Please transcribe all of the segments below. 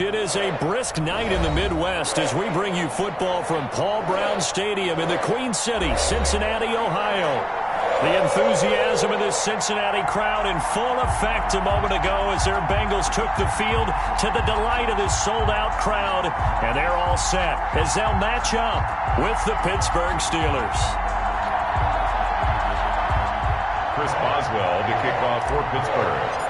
It is a brisk night in the Midwest as we bring you football from Paul Brown Stadium in the Queen City, Cincinnati, Ohio. The enthusiasm of this Cincinnati crowd in full effect a moment ago as their Bengals took the field to the delight of this sold-out crowd. And they're all set as they'll match up with the Pittsburgh Steelers. Chris Boswell to kick off for Pittsburgh.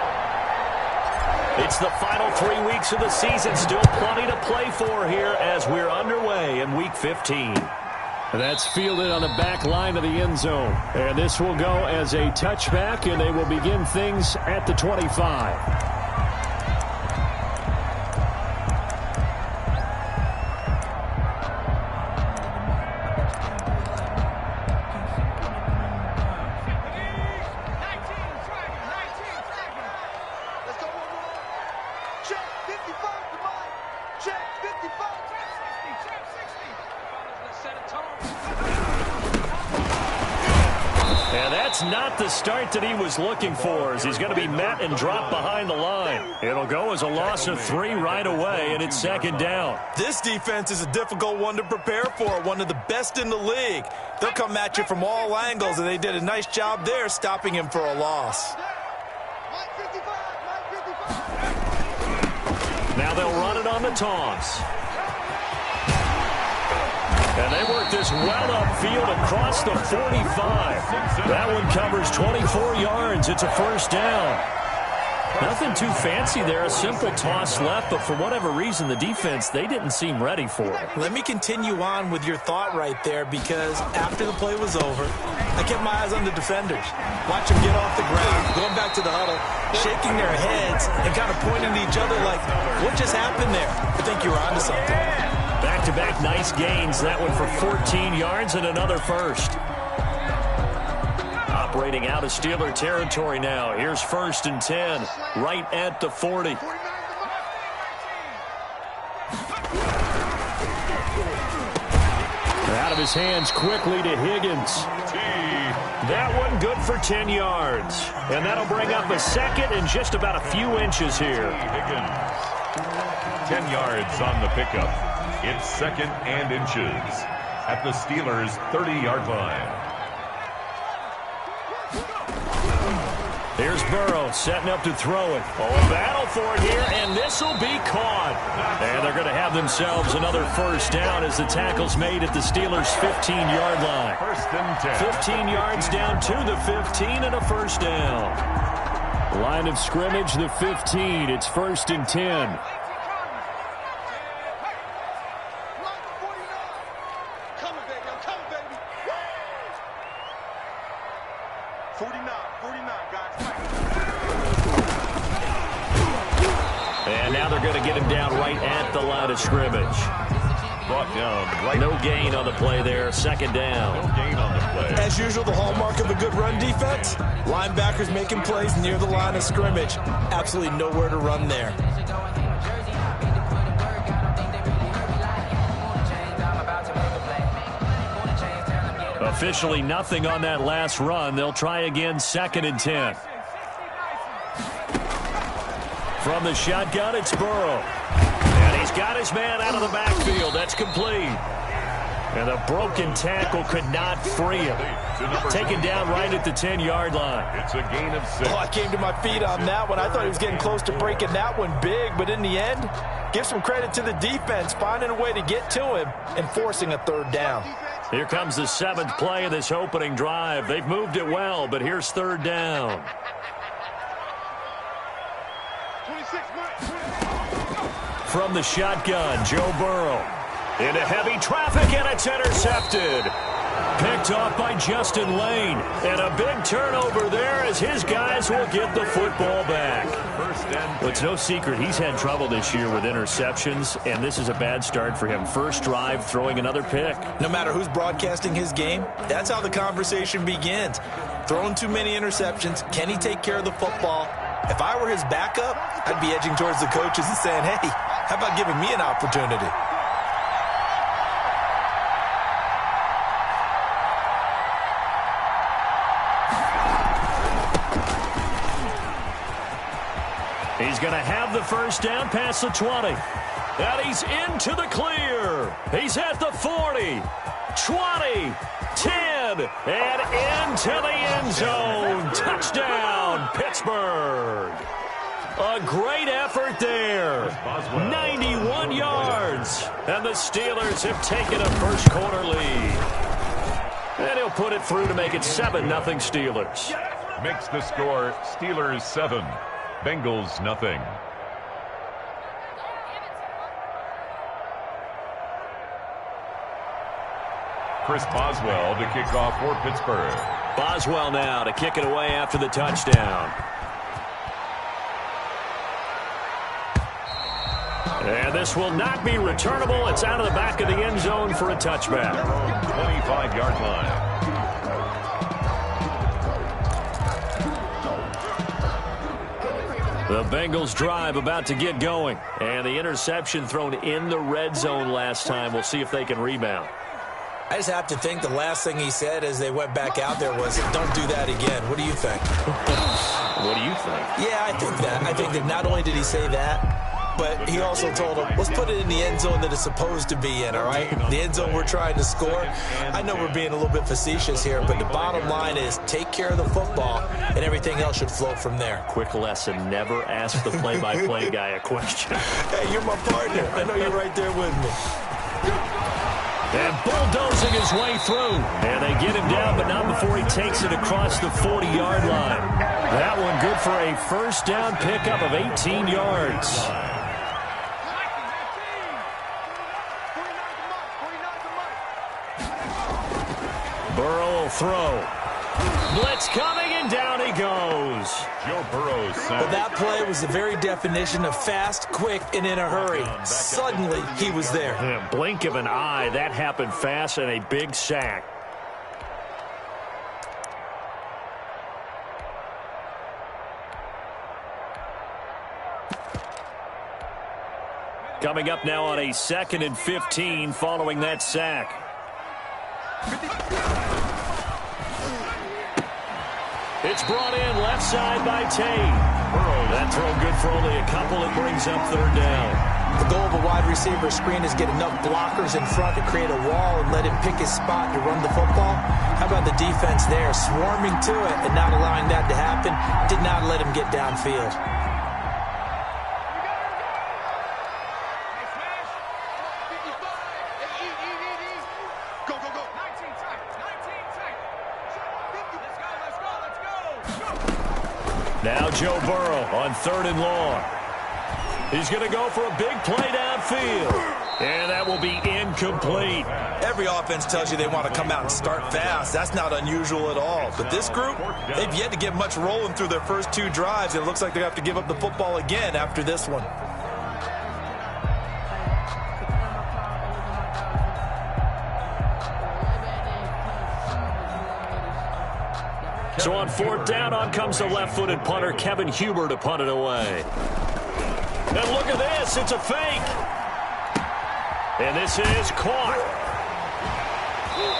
It's the final 3 weeks of the season. Still plenty to play for here as we're underway in Week 15. That's fielded on the back line of the end zone. And this will go as a touchback, and they will begin things at the 25. Not the start that he was looking for, as he's going to be met and dropped behind the line. It'll go as a loss of 3 right away, and it's second down. This defense is a difficult one to prepare for, one of the best in the league. They'll come at you from all angles, and they did a nice job there stopping him for a loss. Now they'll run it on the toss. And they work this well upfield across the 45. That one covers 24 yards. It's a first down. Nothing too fancy there. A simple toss left, but for whatever reason, the defense, they didn't seem ready for it. Let me continue on with your thought right there, because after the play was over, I kept my eyes on the defenders. Watch them get off the ground, going back to the huddle, shaking their heads, and kind of pointing at each other like, what just happened there? I think you were onto something. Back-to-back nice gains. That one for 14 yards and another first. Operating out of Steeler territory now. Here's 1st and 10, right at the 40. Out of his hands quickly to Higgins. That one good for 10 yards. And that'll bring up a second and just about a few inches here. Higgins. 10 yards on the pickup. It's 2nd and inches at the Steelers' 30-yard line. Here's Burrow setting up to throw it. Oh, a battle for it here, and this will be caught. And they're going to have themselves another first down as the tackle's made at the Steelers' 15-yard line. 1st and 15 10. yards down to the 15 and a first down. Line of scrimmage, the 15. It's 1st and 10. And now they're going to get him down right at the line of scrimmage. Brought down right. No gain on the play there. 2nd down. No gain on the play. As usual, the hallmark of a good run defense, linebackers making plays near the line of scrimmage. Absolutely nowhere to run there. Officially nothing on that last run. They'll try again, 2nd and 10. From the shotgun, it's Burrow. And he's got his man out of the backfield. That's complete. And a broken tackle could not free him. Taken down right at the 10-yard line. It's a gain of 6. Oh, I came to my feet on that one. I thought he was getting close to breaking that one big, but in the end, give some credit to the defense, finding a way to get to him and forcing a 3rd down. Here comes the 7th play of this opening drive. They've moved it well, but here's 3rd down. From the shotgun, Joe Burrow. Into heavy traffic, and it's intercepted. Picked off by Justin Lane. And a big turnover there as his guys will get the football back. Well, it's no secret he's had trouble this year with interceptions, and this is a bad start for him. First drive, throwing another pick. No matter who's broadcasting his game, that's how the conversation begins. Throwing too many interceptions, can he take care of the football? If I were his backup, I'd be edging towards the coaches and saying, hey, how about giving me an opportunity? He's going to have the first down past the 20. And he's into the clear. He's at the 40, 20, 10, and into the end zone. Touchdown, Pittsburgh. A great effort there. 91 yards. And the Steelers have taken a first quarter lead. And he'll put it through to make it 7-0 Steelers. Makes the score Steelers 7, Bengals nothing. Chris Boswell to kick off for Pittsburgh. Boswell now to kick it away after the touchdown. And this will not be returnable. It's out of the back of the end zone for a touchback. 25-yard line. The Bengals drive about to get going. And the interception thrown in the red zone last time. We'll see if they can rebound. I just have to think the last thing he said as they went back out there was, don't do that again. What do you think? What do you think? Yeah, I think that. I think that not only did he say that, but he also told him, let's put it in the end zone that it's supposed to be in, all right? The end zone we're trying to score. I know we're being a little bit facetious here, but the bottom line is take care of the football, and everything else should flow from there. Quick lesson, never ask the play-by-play guy a question. Hey, you're my partner. I know you're right there with me. And bulldozing his way through. And they get him down, but not before he takes it across the 40-yard line. That one good for a first down pickup of 18 yards. Burrow will throw. Blitz coming, and down he goes. Joe Burrow. But that play was the very definition of fast, quick, and in a hurry. Suddenly, he was there. In a blink of an eye, that happened fast, and a big sack. Coming up now on a 2nd and 15 following that sack. It's brought in left side by Tate. That throw good for only a couple. It brings up 3rd down. The goal of a wide receiver screen is get enough blockers in front to create a wall and let him pick his spot to run the football. How about the defense there, swarming to it and not allowing that to happen? Did not let him get downfield. Now Joe Burrow on 3rd and long. He's going to go for a big play downfield. And that will be incomplete. Every offense tells you they want to come out and start fast. That's not unusual at all. But this group, they've yet to get much rolling through their first 2 drives. It looks like they have to give up the football again after this one. So on 4th down, on comes the left-footed punter, Kevin Huber, to punt it away. And look at this. It's a fake. And this is caught.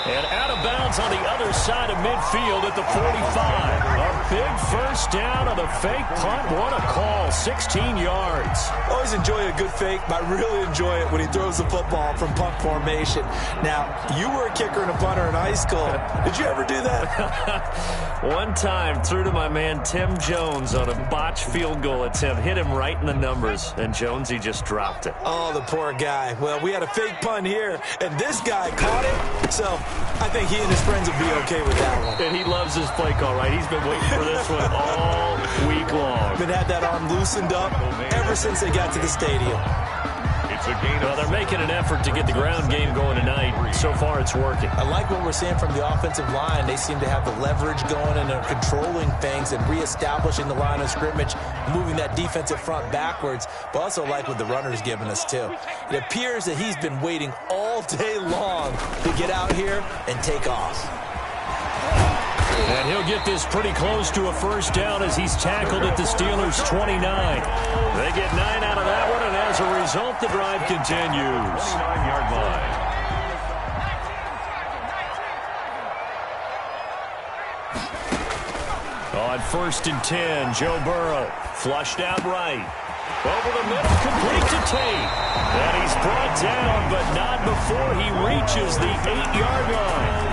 And out of bounds on the other side of midfield at the 45. A big first down on the fake punt. What a call. 16 yards. Always enjoy a good fake, but I really enjoy it when he throws the football from punt formation. Now, you were a kicker and a punter in high school. Did you ever do that? One time, threw to my man Tim Jones on a botched field goal attempt. Hit him right in the numbers, and Jonesy just dropped it. Oh, the poor guy. Well, we had a fake punt here, and this guy caught it. So I think he and his friends will be okay with that one. And he loves his play call, right? He's been waiting for this one all week long. Been had that arm loosened up ever since they got to the stadium. It's a gain. Well, they're making an effort to get the ground game going tonight. So far, it's working. I like what we're seeing from the offensive line. They seem to have the leverage going and are controlling things and reestablishing the line of scrimmage, moving that defensive front backwards, but also like what the runner's giving us, too. It appears that he's been waiting all day long to get out here and take off. And he'll get this pretty close to a first down as he's tackled at the Steelers' 29. They get 9 out of that one, and as a result, the drive continues. 9-yard line. On 1st and 10, Joe Burrow flushed out right. Over the middle, complete to Tate. And he's brought down, but not before he reaches the 8-yard line.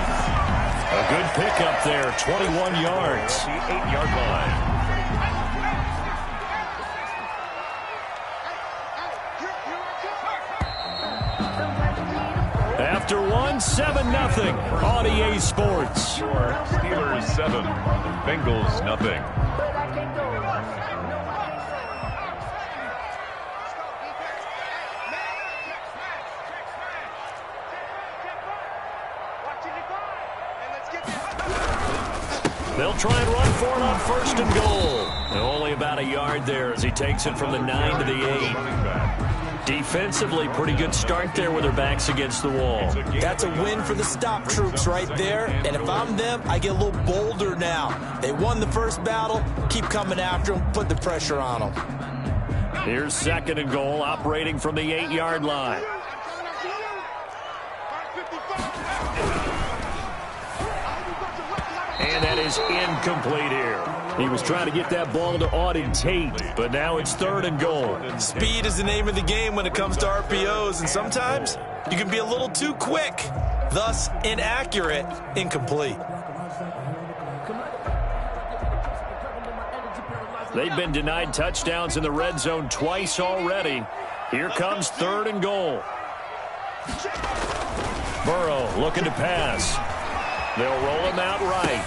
A good pickup there, 21 yards. The 8-yard line. After one, 7-0 on EA Sports. Steelers 7, Bengals nothing. They'll try and run for it on 1st and goal. Only about a yard there as he takes it from the 9 to the 8. Defensively, pretty good start there with their backs against the wall. That's a win for the stop troops right there. And if I'm them, I get a little bolder now. They won the first battle. Keep coming after them. Put the pressure on them. Here's 2nd and goal, operating from the 8-yard line. And that is incomplete here. He was trying to get that ball to Auden Tate, but now it's 3rd and goal. Speed is the name of the game when it comes to RPOs, and sometimes you can be a little too quick, thus inaccurate, incomplete. They've been denied touchdowns in the red zone twice already. Here comes 3rd and goal. Burrow looking to pass. They'll roll him out right.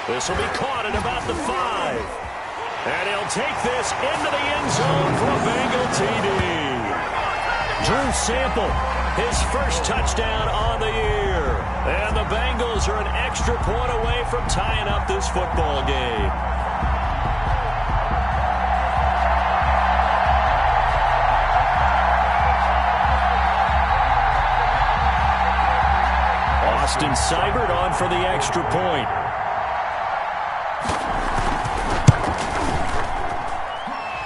This will be caught at about the 5. And he'll take this into the end zone for a Bengal TD. Drew Sample, his first touchdown on the year. And the Bengals are an extra point away from tying up this football game. Austin Seibert on for the extra point.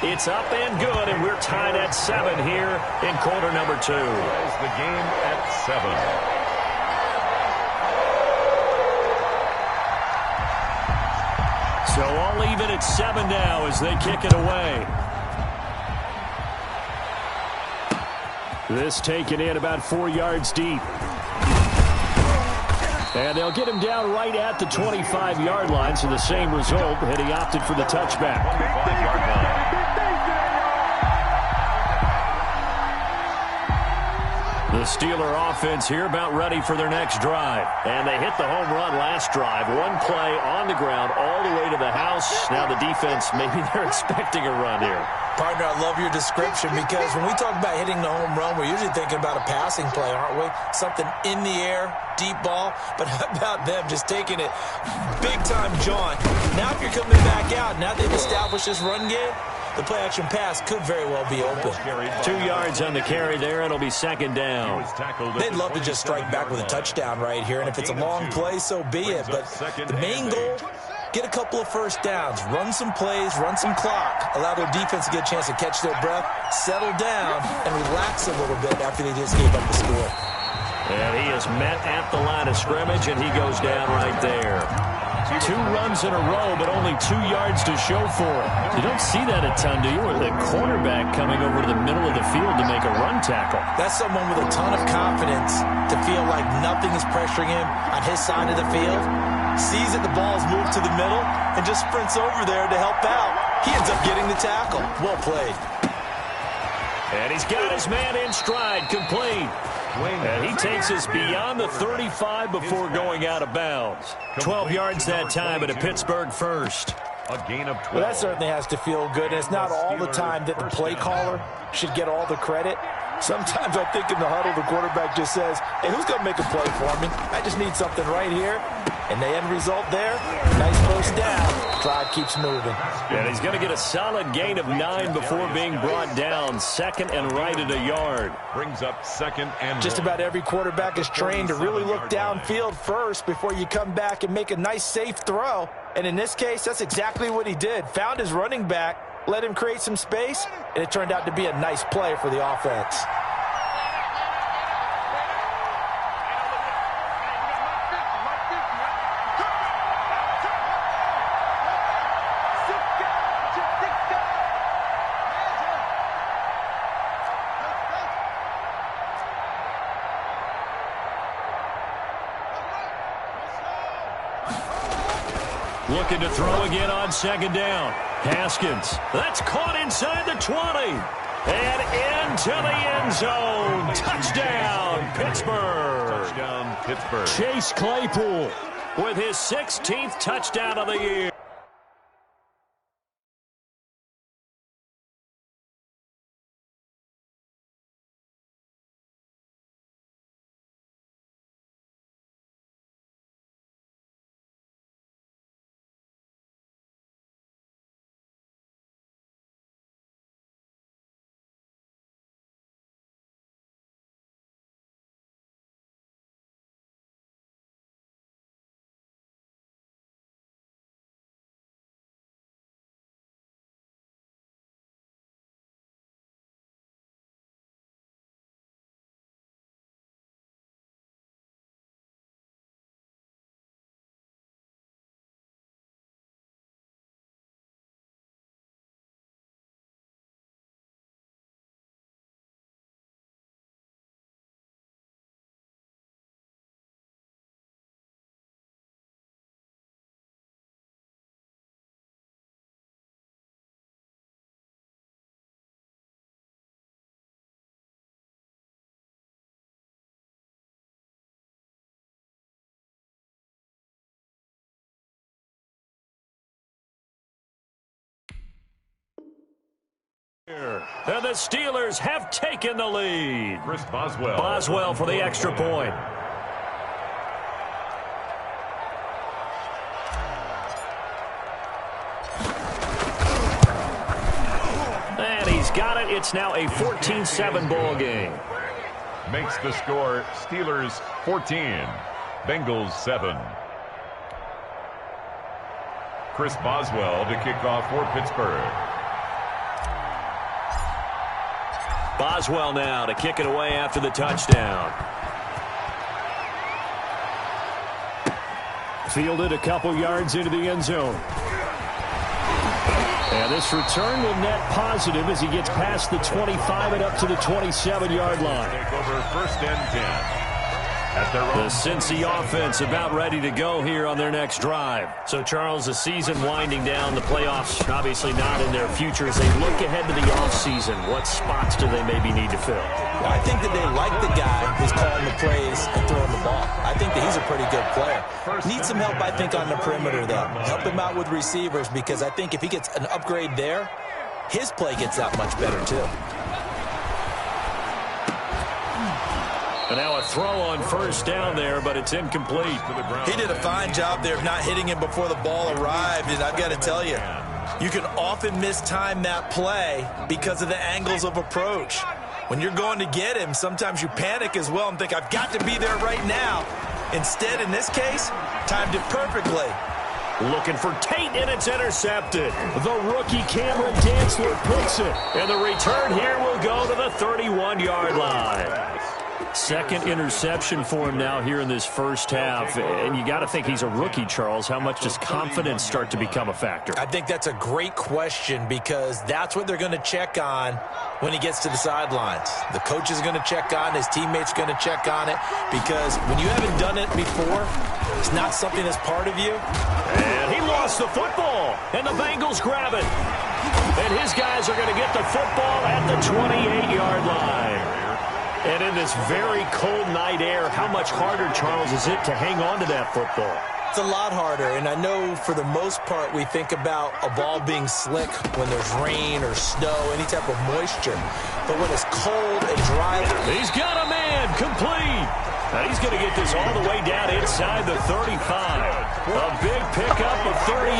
It's up and good, and we're tied at 7 here in quarter number 2. Ties the game at 7. So all even at 7 now as they kick it away. This taken in about 4 yards deep. And they'll get him down right at the 25-yard line, so the same result, and he opted for the touchback. 25-yard line. The Steeler offense here about ready for their next drive. And they hit the home run last drive. One play on the ground all the way to the house. Now the defense, maybe they're expecting a run here. Partner, I love your description because when we talk about hitting the home run, we're usually thinking about a passing play, aren't we? Something in the air, deep ball. But how about them just taking it big-time jaunt? Now if you're coming back out, now they've established this run game, the play-action pass could very well be open. 2 yards on the carry there. It'll be 2nd down. They'd love to just strike back with a touchdown right here, and if it's a long play, so be it. But the main goal, get a couple of first downs, run some plays, run some clock, allow their defense to get a chance to catch their breath, settle down, and relax a little bit after they just gave up the score. And he is met at the line of scrimmage, and he goes down right there. 2 runs in a row, but only 2 yards to show for it. You don't see that a ton, do you? Or the cornerback coming over to the middle of the field to make a run tackle. That's someone with a ton of confidence to feel like nothing is pressuring him on his side of the field. Sees that the ball's moved to the middle and just sprints over there to help out. He ends up getting the tackle. Well played. And he's got his man in stride, complete. And he takes us beyond the 35 before going out of bounds. 12 yards that time at a Pittsburgh first. A gain of 12. Well, that certainly has to feel good. And it's not all the time that the play caller should get all the credit. Sometimes I think in the huddle, the quarterback just says, hey, who's going to make a play for me? I just need something right here. And the end result there, nice first down. Drive keeps moving. And he's going to get a solid gain of 9 before being brought down. 2nd and right at a yard. Brings up 2nd and Just about every quarterback is trained to really look downfield first before you come back and make a nice, safe throw. And in this case, that's exactly what he did. Found his running back, let him create some space, and it turned out to be a nice play for the offense. Looking to throw again on second down. Haskins. That's caught inside the 20. And into the end zone. Touchdown, Pittsburgh. Touchdown, Pittsburgh. Chase Claypool with his 16th touchdown of the year. And the Steelers have taken the lead. Chris Boswell. Boswell for the extra point. And he's got it. It's now a 14-7 ball game. Makes the score Steelers 14, Bengals 7. Chris Boswell to kick off for Pittsburgh. Boswell now to kick it away after the touchdown. Fielded a couple yards into the end zone. And this return will net positive as he gets past the 25 and up to the 27-yard line. Take over first and 10. The Cincy offense about ready to go here on their next drive. So, Charles, the season winding down, the playoffs obviously not in their future. As they look ahead to the offseason, what spots do they maybe need to fill? I think that they like the guy who's calling the plays and throwing the ball. I think that he's a pretty good player. Needs some help, I think, on the perimeter, though. Help him out with receivers, because I think if he gets an upgrade there, his play gets that much better, too. And now a throw on first down there, but it's incomplete. He did a fine job there of not hitting him before the ball arrived, and I've got to tell you, you can often mistime that play because of the angles of approach. When you're going to get him, sometimes you panic as well and think, I've got to be there right now. Instead, in this case, timed it perfectly. Looking for Tate, and it's intercepted. The rookie Cameron Dantzler picks it. And the return here will go to the 31-yard line. Second interception for him now here in this first half. And you got to think he's a rookie, Charles. How much does confidence start to become a factor? I think that's a great question, because that's what they're going to check on when he gets to the sidelines. The coach is going to check on, his teammates going to check on it, because when you haven't done it before, it's not something that's part of you. And he lost the football, and the Bengals grab it. And his guys are going to get the football at the 28-yard line. And in this very cold night air, how much harder, Charles, is it to hang on to that football? It's a lot harder, and I know for the most part we think about a ball being slick when there's rain or snow, any type of moisture. But when it's cold and dry... He's got a man, complete. Now he's going to get this all the way down inside the 35. A big pickup of 38.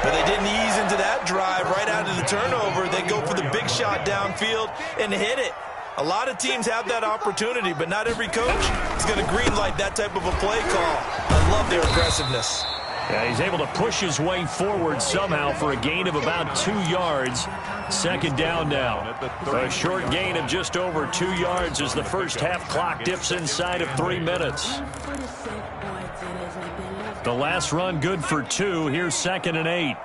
But they didn't ease into that drive right out of the turnover. They go for the big shot downfield and hit it. A lot of teams have that opportunity, but not every coach is going to greenlight that type of a play call. I love their aggressiveness. Yeah, he's able to push his way forward somehow for a gain of about 2 yards. Second down now. A short gain of just over 2 yards as the first half clock dips inside of 3 minutes. The last run good for 2. Here's 2nd and 8.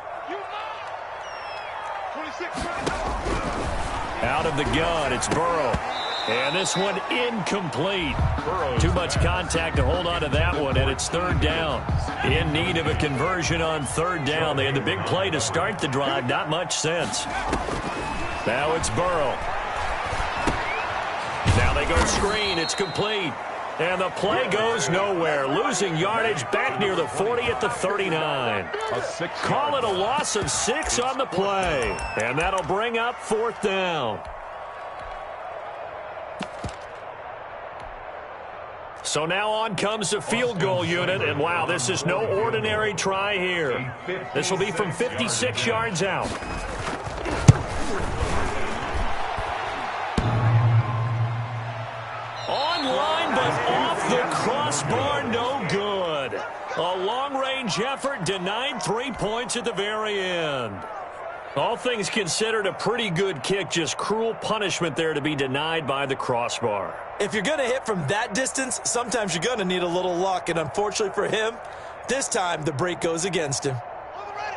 Out of the gun, it's Burrow. And this one incomplete. Too much contact to hold on to that one, and it's third down. In need of a conversion on third down. They had the big play to start the drive. Not much sense. Now it's Burrow. Now they go screen. It's complete. And the play goes nowhere. Losing yardage back near the 40 at the 39. Call it a loss of 6 on the play. And that'll bring up fourth down. So now on comes the field goal unit. And wow, this is no ordinary try here. This will be from 56 yards out. Online, but off the crossbar, no good. A long-range effort denied 3 points at the very end. All things considered, a pretty good kick, just cruel punishment there to be denied by the crossbar. If you're going to hit from that distance, sometimes you're going to need a little luck, and unfortunately for him, this time the break goes against him.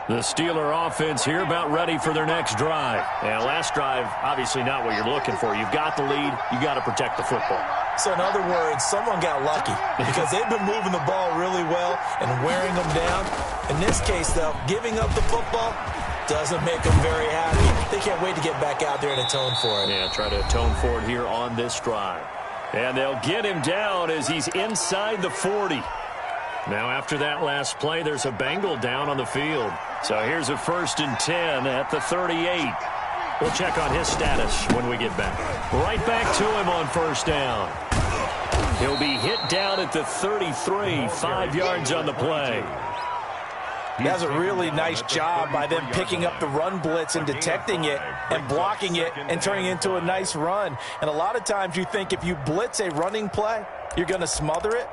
The Steeler offense here about ready for their next drive. And last drive, obviously not what you're looking for. You've got the lead. You've got to protect the football. So in other words, someone got lucky because they've been moving the ball really well and wearing them down. In this case, though, giving up the football doesn't make them very happy. They can't wait to get back out there and atone for it. Yeah, try to atone for it here on this drive. And they'll get him down as he's inside the 40. Now after that last play, there's a Bengal down on the field. So here's a 1st and 10 at the 38. We'll check on his status when we get back. Right back to him on first down. He'll be hit down at the 33, 5 yards on the play. That's a really nice job by them picking up the run blitz and detecting it and blocking it and turning it into a nice run. And a lot of times you think if you blitz a running play, you're going to smother it.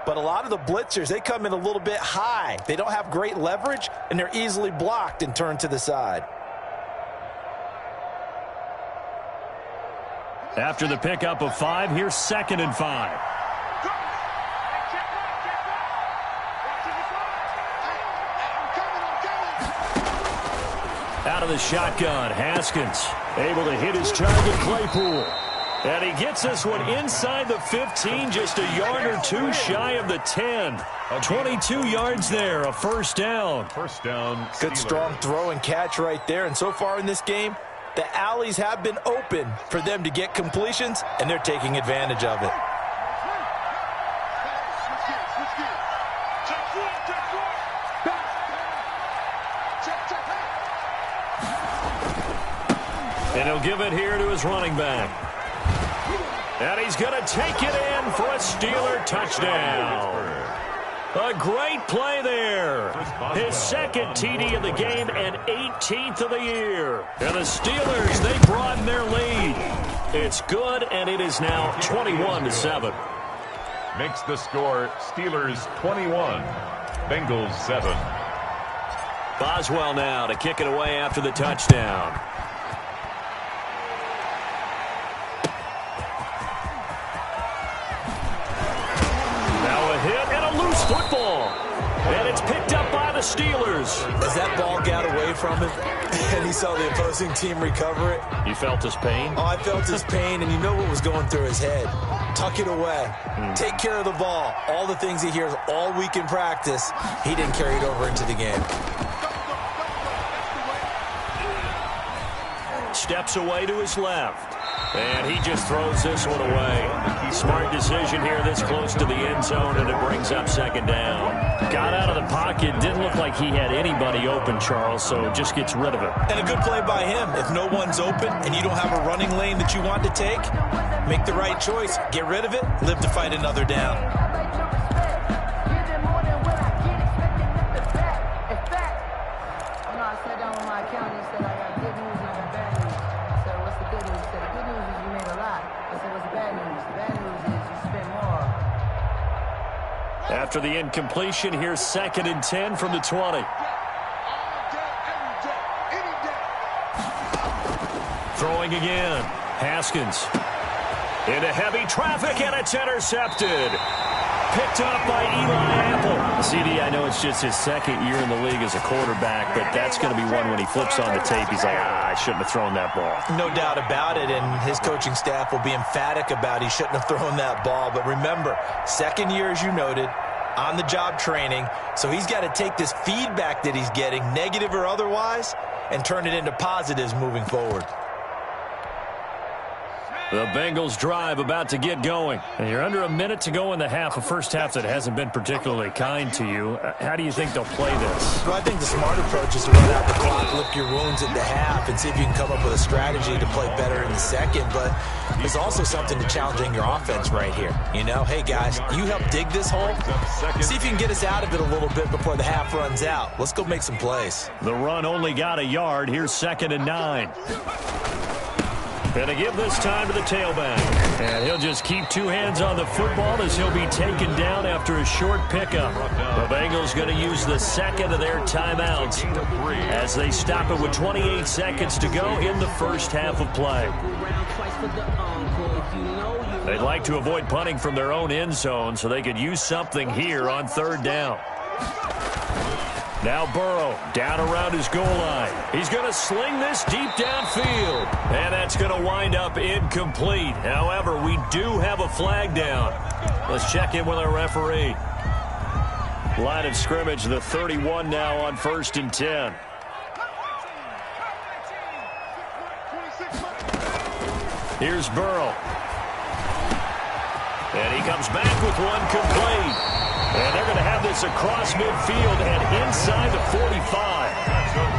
But a lot of the blitzers, they come in a little bit high. They don't have great leverage, and they're easily blocked and turned to the side. After the pickup of 5, here's 2nd and 5. Out of the shotgun, Haskins able to hit his target, Claypool. And he gets this one inside the 15, just a yard or two shy of the 10. 22 yards there, a first down. First down. Good strong throw and catch right there. And so far in this game, the alleys have been open for them to get completions, and they're taking advantage of it. And he'll give it here to his running back. And he's going to take it in for a Steeler touchdown. A great play there. His 2nd TD of the game and 18th of the year. And the Steelers, they broaden their lead. It's good, and it is now 21-7. Makes the score Steelers 21, Bengals 7. Boswell now to kick it away after the touchdown. Football, and it's picked up by the Steelers. As that ball got away from him, and he saw the opposing team recover it. You felt his pain? Oh, I felt his pain, and you know what was going through his head. Tuck it away. Take care of the ball. All the things he hears all week in practice, he didn't carry it over into the game. Steps away to his left. And he just throws this one away. Smart decision here this close to the end zone, and it brings up 2nd down. Got out of the pocket. Didn't look like he had anybody open, Charles, so just gets rid of it. And a good play by him. If no one's open and you don't have a running lane that you want to take, make the right choice. Get rid of it. Live to fight another down. After the incompletion, here's 2nd and 10 from the 20. Throwing again. Haskins into heavy traffic, and it's intercepted. picked up by Eli Apple. CD, I know it's just his second year in the league as a quarterback, but that's going to be one when he flips on the tape. He's like, I shouldn't have thrown that ball. No doubt about it, and his coaching staff will be emphatic about he shouldn't have thrown that ball. But remember, second year, as you noted, on-the-job training, so he's got to take this feedback that he's getting, negative or otherwise, and turn it into positives moving forward. The Bengals drive about to get going. And you're under a minute to go in the half, a first half that hasn't been particularly kind to you. How do you think they'll play this? Well, I think the smart approach is to run out the clock, lick your wounds at the half, and see if you can come up with a strategy to play better in the second. But there's also something to challenging your offense right here. You know, hey, guys, you help dig this hole. See if you can get us out of it a little bit before the half runs out. Let's go make some plays. The run only got a yard. Here's 2nd and 9. And to give this time to the tailback. And he'll just keep two hands on the football as he'll be taken down after a short pickup. The Bengals going to use the second of their timeouts as they stop it with 28 seconds to go in the first half of play. They'd like to avoid punting from their own end zone so they could use something here on 3rd down. Now Burrow down around his goal line. He's going to sling this deep downfield. And that's going to wind up incomplete. However, we do have a flag down. Let's check in with our referee. Line of scrimmage, the 31 now on 1st and 10. Here's Burrow. And he comes back with one complete. And they're going to have this across midfield and inside the 45.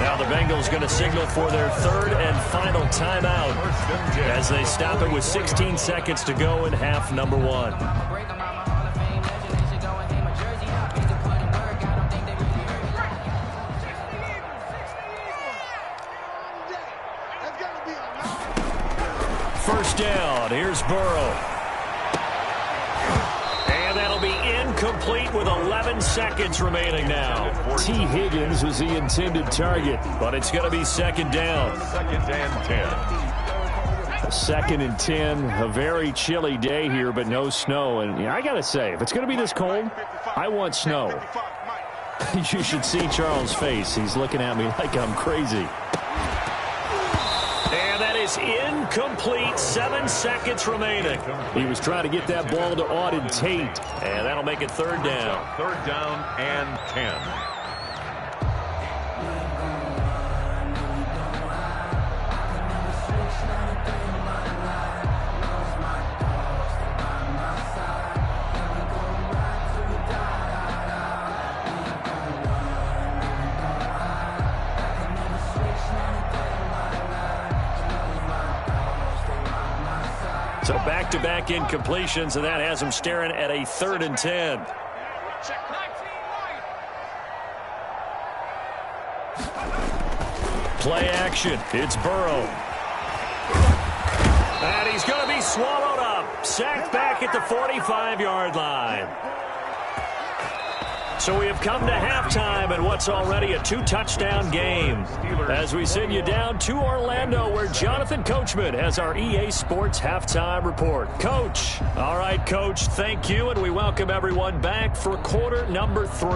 Now the Bengals going to signal for their 3rd and final timeout as they stop it with 16 seconds to go in half number 1. First down. Here's Burrow. Complete with 11 seconds remaining now. T. Higgins was the intended target, but it's going to be 2nd down. 2nd and 10. 2nd and 10, a very chilly day here, but no snow. And I got to say, if it's going to be this cold, I want snow. You should see Charles' face. He's looking at me like I'm crazy. Is incomplete. 7 seconds remaining. He was trying to get that ball to Auden Tate, and that'll make it 3rd down. 3rd down and 10. So back-to-back incompletions, and that has him staring at a 3rd and 10. Play action. It's Burrow. And he's going to be swallowed up. Sacked back at the 45-yard line. So we have come to halftime in what's already a 2-touchdown game as we send you down to Orlando where Jonathan Coachman has our EA Sports Halftime Report. Coach. All right, Coach, thank you, and we welcome everyone back for quarter number 3.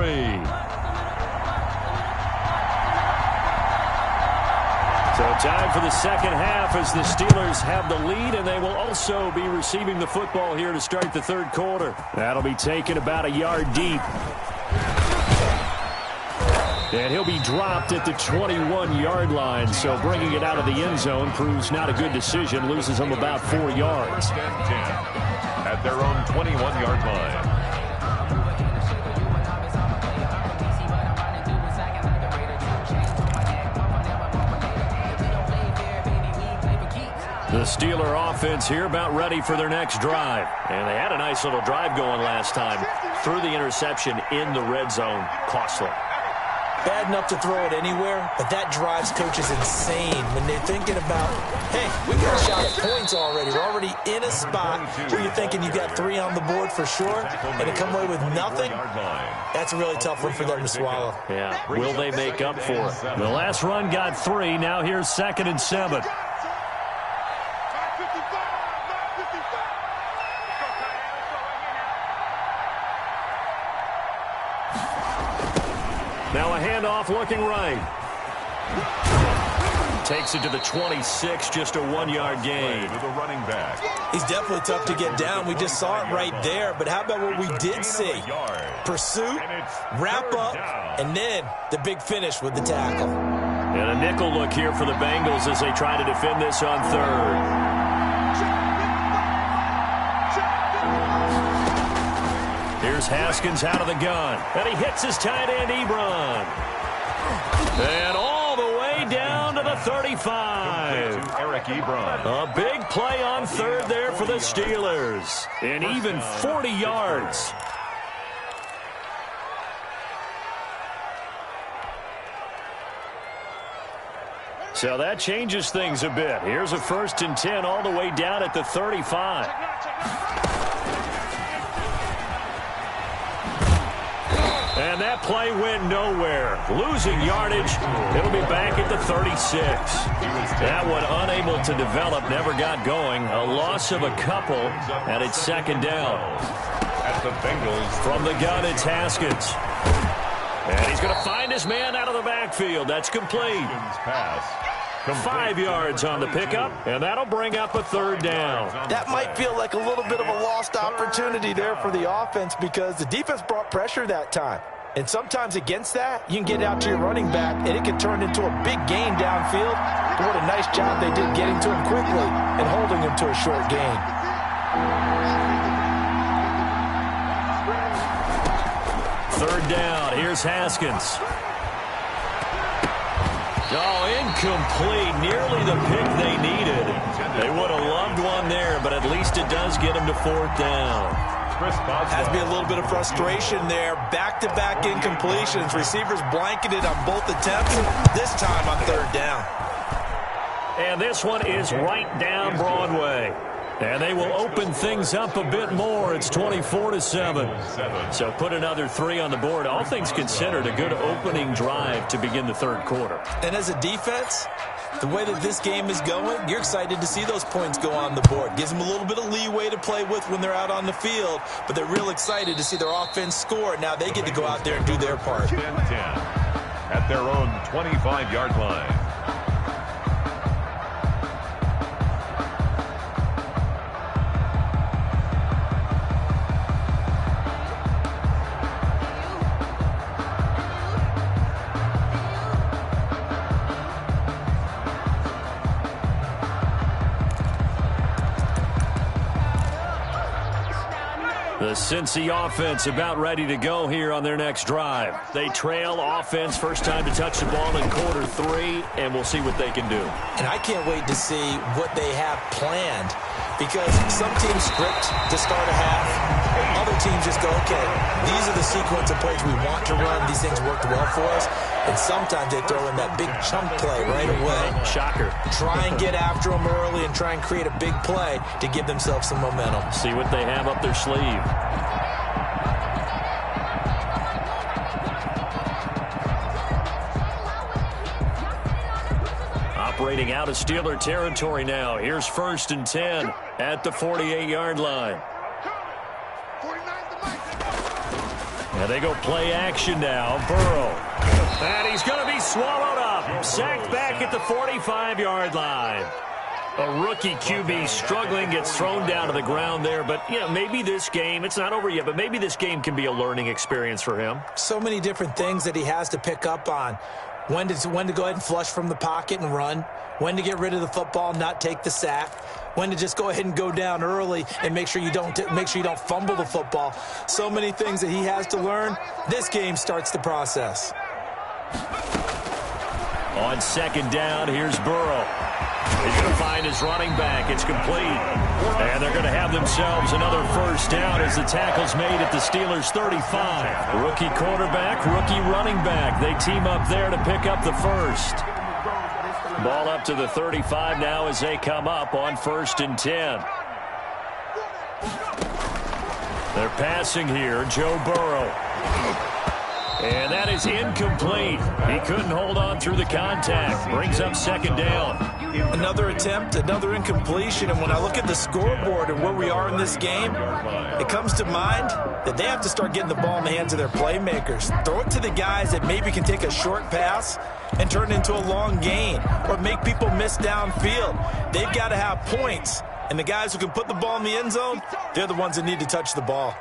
So time for the second half as the Steelers have the lead, and they will also be receiving the football here to start the 3rd quarter. That'll be taken about a yard deep. And he'll be dropped at the 21-yard line, so bringing it out of the end zone proves not a good decision, loses him about 4 yards. At their own 21-yard line. The Steeler offense here about ready for their next drive. And they had a nice little drive going last time. Threw the interception in the red zone. Costly. Bad enough to throw it anywhere, but that drives coaches insane when they're thinking about, hey, we got a shot at points already. We're already in a spot where you're thinking you got 3 on the board for sure, and to come away with nothing, that's a really tough one for them to swallow. Yeah, will they make up for it? The last run got 3. Now here's 2nd and 7. Now a handoff looking right. Takes it to the 26, just a 1-yard gain. To the running back. He's definitely tough to get down. We just saw it right there. But how about what we did see? Pursuit, wrap up, and then the big finish with the tackle. And a nickel look here for the Bengals as they try to defend this on third. Here's Haskins out of the gun. And he hits his tight end, Ebron. And all the way down to the 35. Eric Ebron. A big play on third there for the Steelers. And even 40 yards. So that changes things a bit. Here's a 1st and 10 all the way down at the 35. And that play went nowhere. Losing yardage. It'll be back at the 36. That one unable to develop, never got going. A loss of a couple, and it's 2nd down. At the Bengals. From the gun, it's Haskins. And he's going to find his man out of the backfield. That's complete. Pass. 5 yards on the pickup, and that'll bring up a 3rd down. That might feel like a little bit of a lost opportunity there for the offense because the defense brought pressure that time. And sometimes against that, you can get out to your running back, and it can turn into a big gain downfield. But what a nice job they did getting to him quickly and holding him to a short gain. Third down. Here's Haskins. Oh, incomplete. Nearly the pick they needed. They would have loved one there, but at least it does get them to 4th down. Has to be a little bit of frustration there. Back-to-back incompletions. Receivers blanketed on both attempts, this time on 3rd down. And this one is right down Broadway. And they will open things up a bit more. It's 24-7. So put another 3 on the board. All things considered, a good opening drive to begin the 3rd quarter. And as a defense, the way that this game is going, you're excited to see those points go on the board. Gives them a little bit of leeway to play with when they're out on the field, but they're real excited to see their offense score. Now they get to go out there and do their part. 10-10 at their own 25-yard line. The Cincy offense about ready to go here on their next drive. They trail offense, first time to touch the ball in quarter 3, and we'll see what they can do. And I can't wait to see what they have planned because some teams script to start a half. Other teams just go, okay, these are the sequence of plays we want to run. These things worked well for us. And sometimes they throw in that big chunk play right away. Shocker. Try and get after them early and try and create a big play to give themselves some momentum. See what they have up their sleeve. Operating out of Steeler territory now. Here's 1st and 10 at the 48-yard line. And they go play action now. Burrow. And he's going to be swallowed up. Sacked back at the 45-yard line. A rookie QB struggling, gets thrown down to the ground there. But, you know, maybe this game, it's not over yet, but maybe this game can be a learning experience for him. So many different things that he has to pick up on. When to go ahead and flush from the pocket and run. When to get rid of the football and not take the sack. When to just go ahead and go down early and make sure you don't fumble the football. So many things that he has to learn. This game starts the process. On 2nd down, here's Burrow. He's going to find his running back. It's complete. And they're going to have themselves another 1st down as the tackle's made at the Steelers' 35. Rookie quarterback, rookie running back. They team up there to pick up the 1st. Ball up to the 35 now as they come up on 1st and 10. They're passing here, Joe Burrow. And that is incomplete. He couldn't hold on through the contact. Brings up 2nd down. Another attempt, another incompletion, and when I look at the scoreboard and where we are in this game, it comes to mind that they have to start getting the ball in the hands of their playmakers. Throw it to the guys that maybe can take a short pass and turn it into a long gain or make people miss downfield. They've got to have points, and the guys who can put the ball in the end zone, they're the ones that need to touch the ball.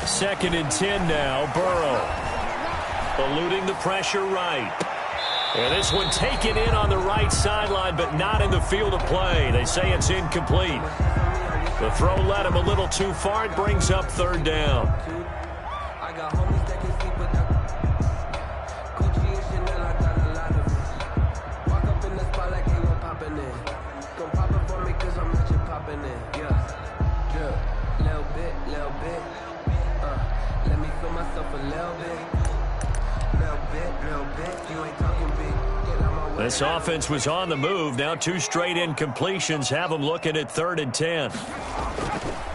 2nd and 10 now, Burrow. Eluding the pressure right. And this one taken in on the right sideline, but not in the field of play. They say it's incomplete. The throw led him a little too far. It brings up 3rd down. This offense was on the move. Now 2 straight incompletions have them looking at 3rd and 10.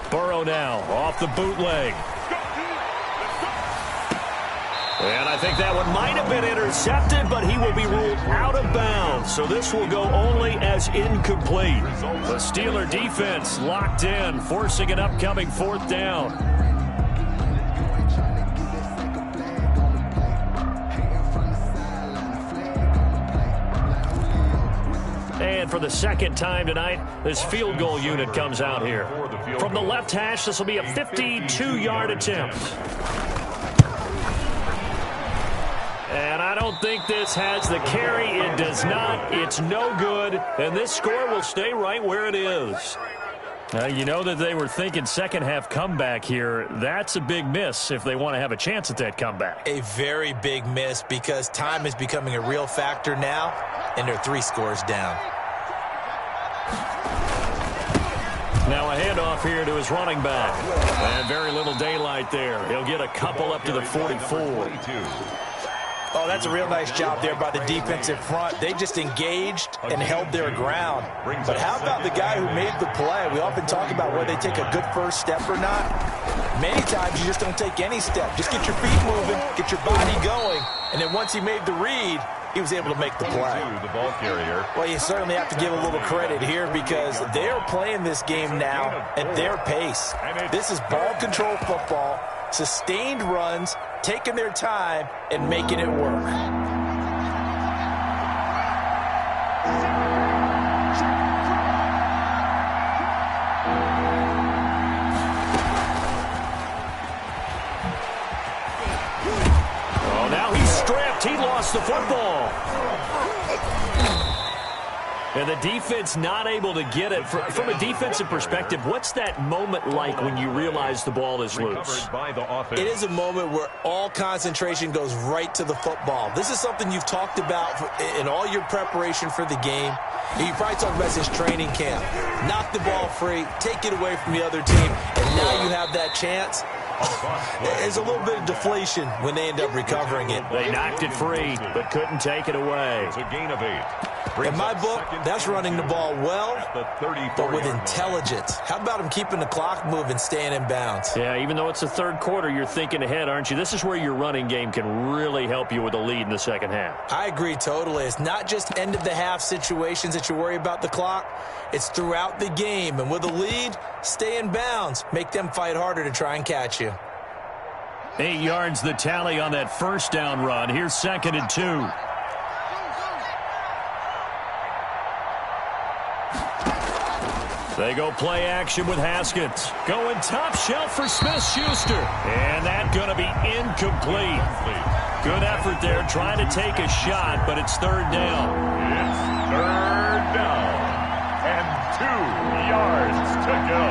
Burrow now off the bootleg. And I think that one might have been intercepted, but he will be ruled out of bounds. So this will go only as incomplete. The Steeler defense locked in, forcing an upcoming 4th down. And for the 2nd time tonight, this field goal unit comes out here. From the left hash, this will be a 52-yard attempt. And I don't think this has the carry. It does not. It's no good. And this score will stay right where it is. You know that they were thinking second half comeback here. That's a big miss if they want to have a chance at that comeback. A very big miss because time is becoming a real factor now, and they're 3 scores down. Now a handoff here to his running back. And very little daylight there. He'll get a couple up to the 44. Oh, that's a real nice job there by the defensive front. They just engaged and held their ground. But how about the guy who made the play? We often talk about whether they take a good first step or not. Many times you just don't take any step. Just get your feet moving, get your body going, and then once he made the read, he was able to make the play. The ball carrier. Well, you certainly have to give a little credit here because they're playing this game now at their pace. This is ball control football, sustained runs, taking their time and making it work. Oh, now he's stripped. He lost the football. And the defense not able to get it. From a defensive perspective, what's that moment like when you realize the ball is loose? It is a moment where all concentration goes right to the football. This is something you've talked about in all your preparation for the game. You probably talked about this training camp. Knock the ball free, take it away from the other team, and now you have that chance. There's a little bit of deflation when they end up recovering it. They knocked it free, but couldn't take it away. It's a gain of 8. In my book, that's running the ball well, but with intelligence. How about him keeping the clock moving, staying in bounds? Yeah, even though it's the 3rd quarter, you're thinking ahead, aren't you? This is where your running game can really help you with a lead in the 2nd half. I agree totally. It's not just end-of-the-half situations that you worry about the clock. It's throughout the game. And with a lead, stay in bounds. Make them fight harder to try and catch you. 8 yards the tally on that 1st down run. Here's 2nd and 2. They go play action with Haskins. Going top shelf for Smith-Schuster. And that's going to be incomplete. Good effort there trying to take a shot, but it's 3rd down. It's 3rd down. And 2 yards to go.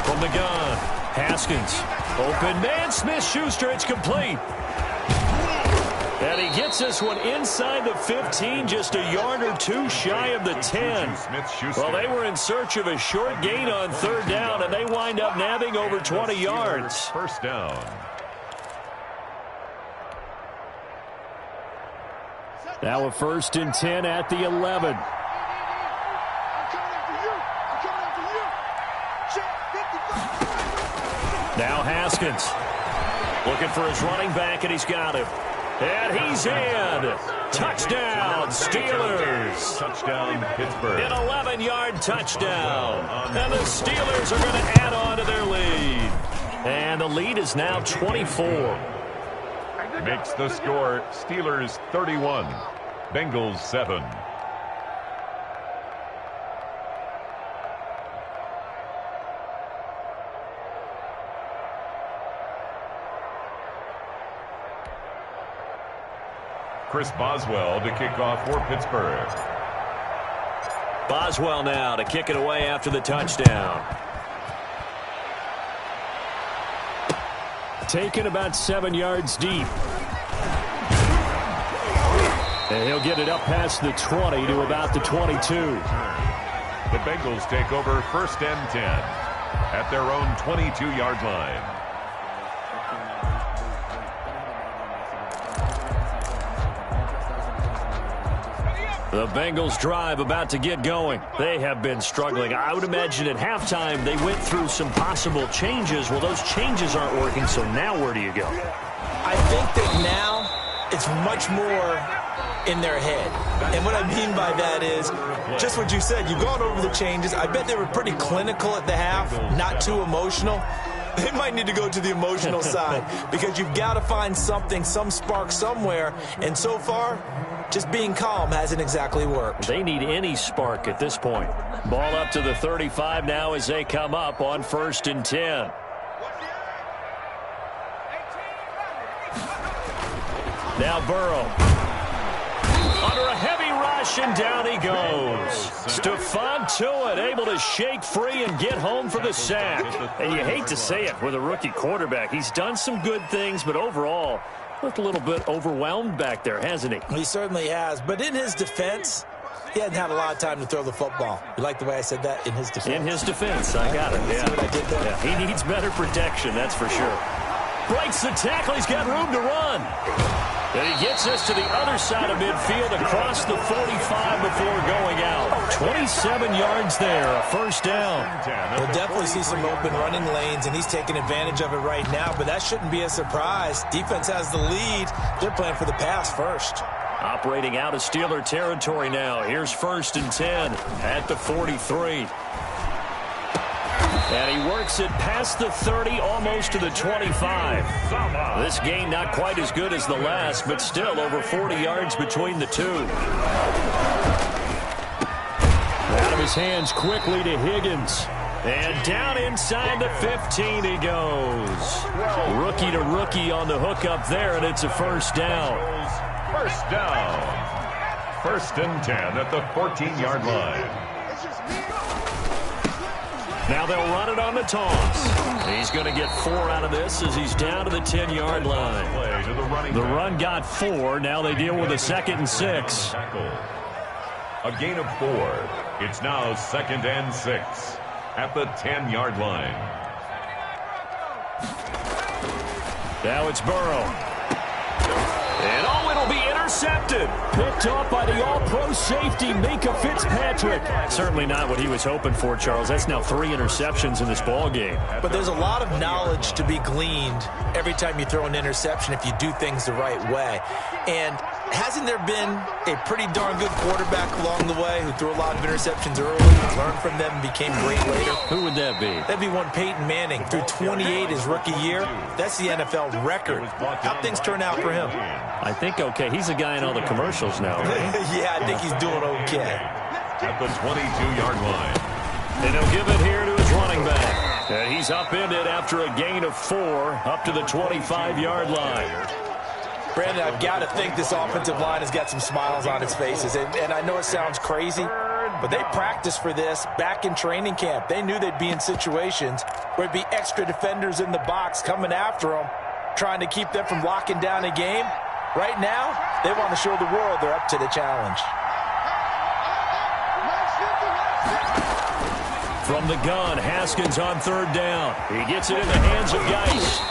From the gun, Haskins. Open man, Smith-Schuster. It's complete. And he gets this one inside the 15, just a yard or 2 shy of the 10. Well, they were in search of a short gain on 3rd down, and they wind up nabbing over 20 yards. 1st down. Now a 1st and 10 at the 11. Now Haskins. Looking for his running back, and he's got him. And he's in. Touchdown, Steelers. Touchdown, Pittsburgh. An 11-yard touchdown. And the Steelers are going to add on to their lead. And the lead is now 24. Makes the score Steelers 31, Bengals 7. Chris Boswell to kick off for Pittsburgh. Boswell now to kick it away after the touchdown. Taken about 7 yards deep. And he'll get it up past the 20 to about the 22. The Bengals take over 1st and 10 at their own 22-yard line. The Bengals drive about to get going. They have been struggling. I would imagine at halftime they went through some possible changes. Well, those changes aren't working, so now where do you go? I think that now it's much more in their head. And what I mean by that is just what you said. You've gone over the changes. I bet they were pretty clinical at the half, not too emotional. They might need to go to the emotional side because you've got to find something, some spark somewhere. And so far, just being calm hasn't exactly worked. They need any spark at this point. Ball up to the 35 now as they come up on 1st and 10. Now Burrow. Under a heavy rush, and down he goes. Stephon Tuitt able to shake free and get home for the sack. And you hate to say it with a rookie quarterback. He's done some good things, but overall, looked a little bit overwhelmed back there, hasn't he? He certainly has. But in his defense, he hasn't had a lot of time to throw the football. You like the way I said that? In his defense. In his defense. I got it. Yeah. See what I did there? Yeah. He needs better protection, that's for sure. Breaks the tackle. He's got room to run. And he gets us to the other side of midfield across the 45 before going out. 27 yards there, a 1st down. We'll definitely see some open running lanes, and he's taking advantage of it right now, but that shouldn't be a surprise. Defense has the lead. They're playing for the pass first. Operating out of Steeler territory now. Here's 1st and 10 at the 43. And he works it past the 30, almost to the 25. This game not quite as good as the last, but still over 40 yards between the two. Out of his hands quickly to Higgins. And down inside the 15 he goes. Rookie to rookie on the hook up there, and it's a 1st down. 1st down. 1st and 10 at the 14-yard line. Now they'll run it on the toss. He's going to get 4 out of this as he's down to the 10-yard line. The run got 4. Now they deal with a 2nd and 6. A gain of 4. It's now 2nd and 6 at the 10-yard line. Now it's Burrow. And it'll be intercepted. Picked off by the all-pro safety, Minka Fitzpatrick. Certainly not what he was hoping for, Charles. That's now 3 interceptions in this ball game. But there's a lot of knowledge to be gleaned every time you throw an interception if you do things the right way. And hasn't there been a pretty darn good quarterback along the way who threw a lot of interceptions early, learned from them, and became great later? Who would that be? That'd be one Peyton Manning. Threw 28 his rookie year. That's the NFL record. How'd things turn out for him? I think okay. He's a guy in all the commercials now, right? Yeah, I think he's doing okay. At the 22-yard line. And he'll give it here to his running back. And he's upended after a gain of 4 up to the 25-yard line. Brandon, I've got to think this offensive line has got some smiles on its faces. And I know it sounds crazy, but they practiced for this back in training camp. They knew they'd be in situations where it'd be extra defenders in the box coming after them, trying to keep them from locking down a game. Right now, they want to show the world they're up to the challenge. From the gun, Haskins on 3rd down. He gets it in the hands of Geis.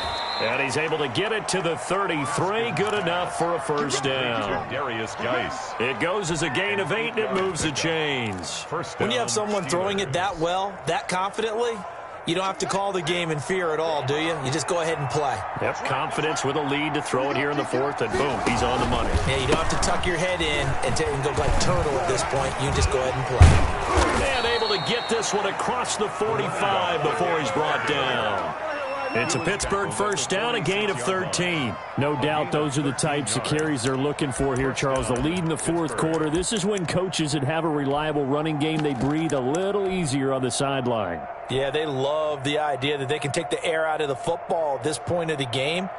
And he's able to get it to the 33. Good enough for a 1st down. Darius Geis. It goes as a gain of 8, and it moves the chains. When you have someone throwing it that well, that confidently, You don't have to call the game in fear at all, do you? You just go ahead and play. Yep, confidence with a lead to throw it here in the fourth, and boom, he's on the money. Yeah, you don't have to tuck your head in and go like turtle at this point. You just go ahead and play. And able to get this one across the 45 before he's brought down. It's a Pittsburgh first down, a gain of 13. No doubt those are the types of carries they're looking for here, Charles. The lead in the fourth quarter. This is when coaches that have a reliable running game, they breathe a little easier on the sideline. Yeah, they love the idea that they can take the air out of the football at this point of the game.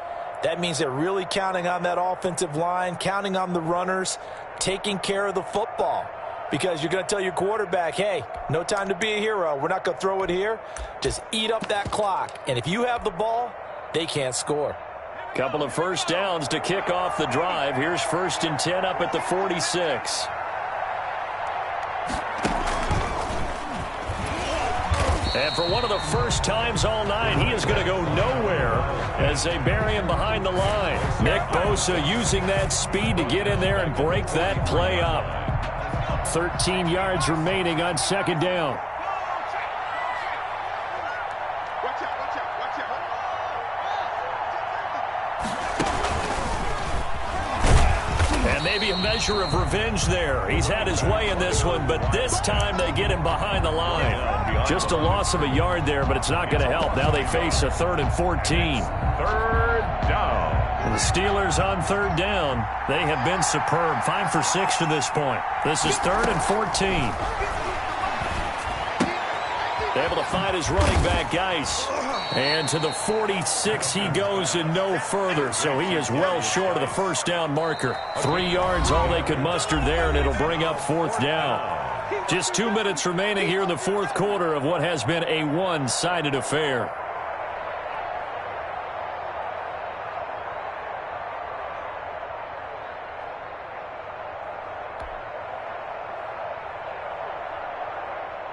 That means they're really counting on that offensive line, counting on the runners, taking care of the football. Because you're going to tell your quarterback, hey, no time to be a hero. We're not going to throw it here. Just eat up that clock. And if you have the ball, they can't score. Couple of first downs to kick off the drive. Here's 1st and 10 up at the 46. And for one of the first times all night, he is going to go nowhere as they bury him behind the line. Nick Bosa using that speed to get in there and break that play up. 13 yards remaining on 2nd down. And maybe a measure of revenge there. He's had his way in this one, but this time they get him behind the line. Just a loss of a yard there, but it's not going to help. Now they face a 3rd and 14. 3rd down. And the Steelers on 3rd down. They have been superb. 5 for 6 to this point. This is 3rd and 14. Able to find his running back, Geis. And to the 46 he goes and no further. So he is well short of the first down marker. 3 yards all they could muster there, and it'll bring up 4th down. Just 2 minutes remaining here in the fourth quarter of what has been a one-sided affair.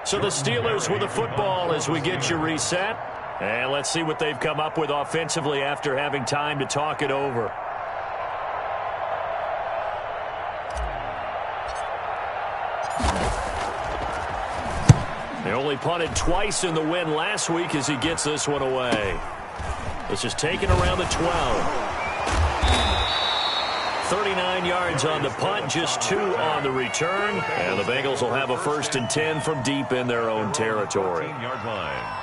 So the Steelers with the football as we get you reset. And let's see what they've come up with offensively after having time to talk it over. They only punted twice in the win last week as he gets this one away. This is taken around the 12. 39 yards on the punt, just 2 on the return. And the Bengals will have a 1st and 10 from deep in their own territory. 14-yard line.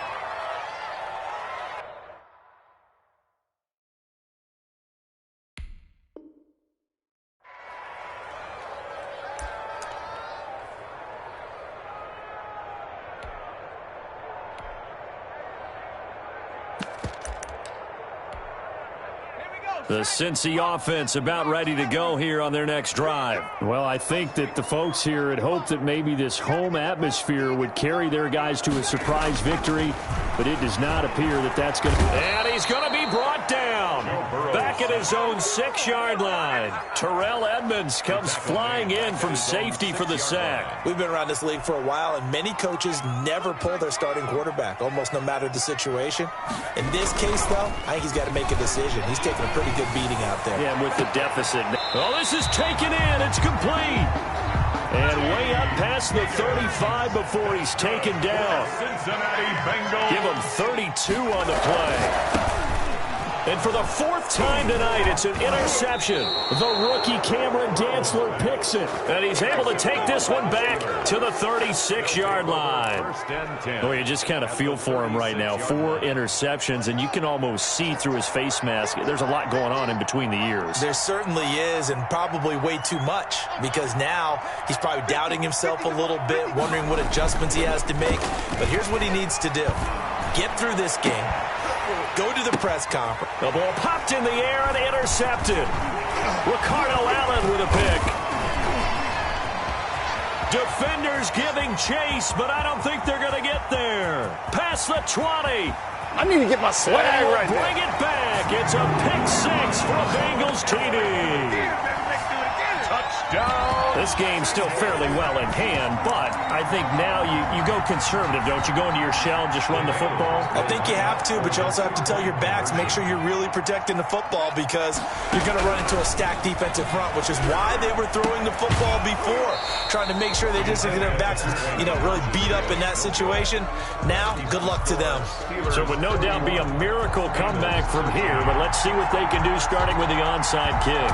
The Cincy offense about ready to go here on their next drive. Well, I think that the folks here had hoped that maybe this home atmosphere would carry their guys to a surprise victory, but it does not appear that that's going to be. And he's going to be brought down. Back at his own 6-yard line. Terrell Edmonds comes flying in from safety for the sack. We've been around this league for a while, and many coaches never pull their starting quarterback, almost no matter the situation. In this case, though, I think he's got to make a decision. He's taking a pretty good beating out there. Yeah, with the deficit. Oh, this is taken in. It's complete. And way up past the 35 before he's taken down. Cincinnati Bengals. Give him 32 on the play. And for the 4th time tonight, it's an interception. The rookie Cameron Dantzler picks it. And he's able to take this one back to the 36-yard line. 1st and 10. Oh, you just kind of feel for him right now. 4 interceptions, and you can almost see through his face mask. There's a lot going on in between the ears. There certainly is, and probably way too much, because now he's probably doubting himself a little bit, wondering what adjustments he has to make. But here's what he needs to do. Get through this game. Go to the press conference. The ball popped in the air and intercepted. Ricardo Allen with a pick. Defenders giving chase, but I don't think they're going to get there. Past the 20. I need to get my swag right Bring there. it back. It's a pick 6 for a Bengals TD. Touchdown! This game's still fairly well in hand, but I think now you go conservative, don't you? Go into your shell and just run the football? I think you have to, but you also have to tell your backs, make sure you're really protecting the football because you're going to run into a stacked defensive front, which is why they were throwing the football before, trying to make sure they just get their backs, really beat up in that situation. Now, good luck to them. So it would no doubt be a miracle comeback from here, but let's see what they can do starting with the onside kick.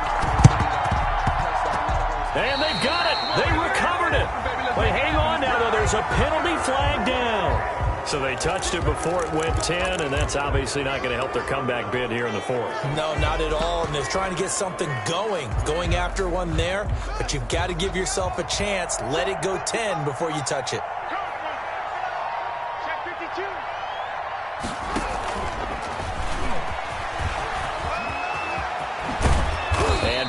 And they've got it. They recovered it. But hang on now, though. There's a penalty flag down. So they touched it before it went 10, and that's obviously not going to help their comeback bid here in the fourth. No, not at all. And they're trying to get something going after one there. But you've got to give yourself a chance. Let it go 10 before you touch it.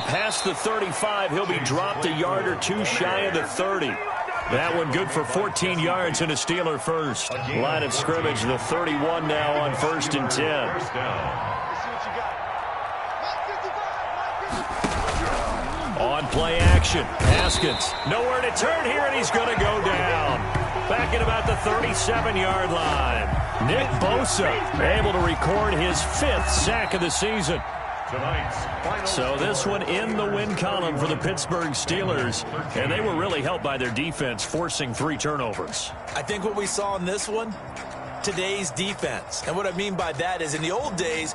Past the 35, he'll be dropped a yard or two shy of the 30. That one good for 14 yards and a Steeler first. Line of scrimmage, the 31 now on 1st and 10. On play action, Haskins. Nowhere to turn here, and he's going to go down. Back at about the 37-yard line. Nick Bosa able to record his 5th sack of the season. So this one in the win column for the Pittsburgh Steelers, and they were really helped by their defense, forcing 3 turnovers. I think what we saw in this one, today's defense. And what I mean by that is in the old days,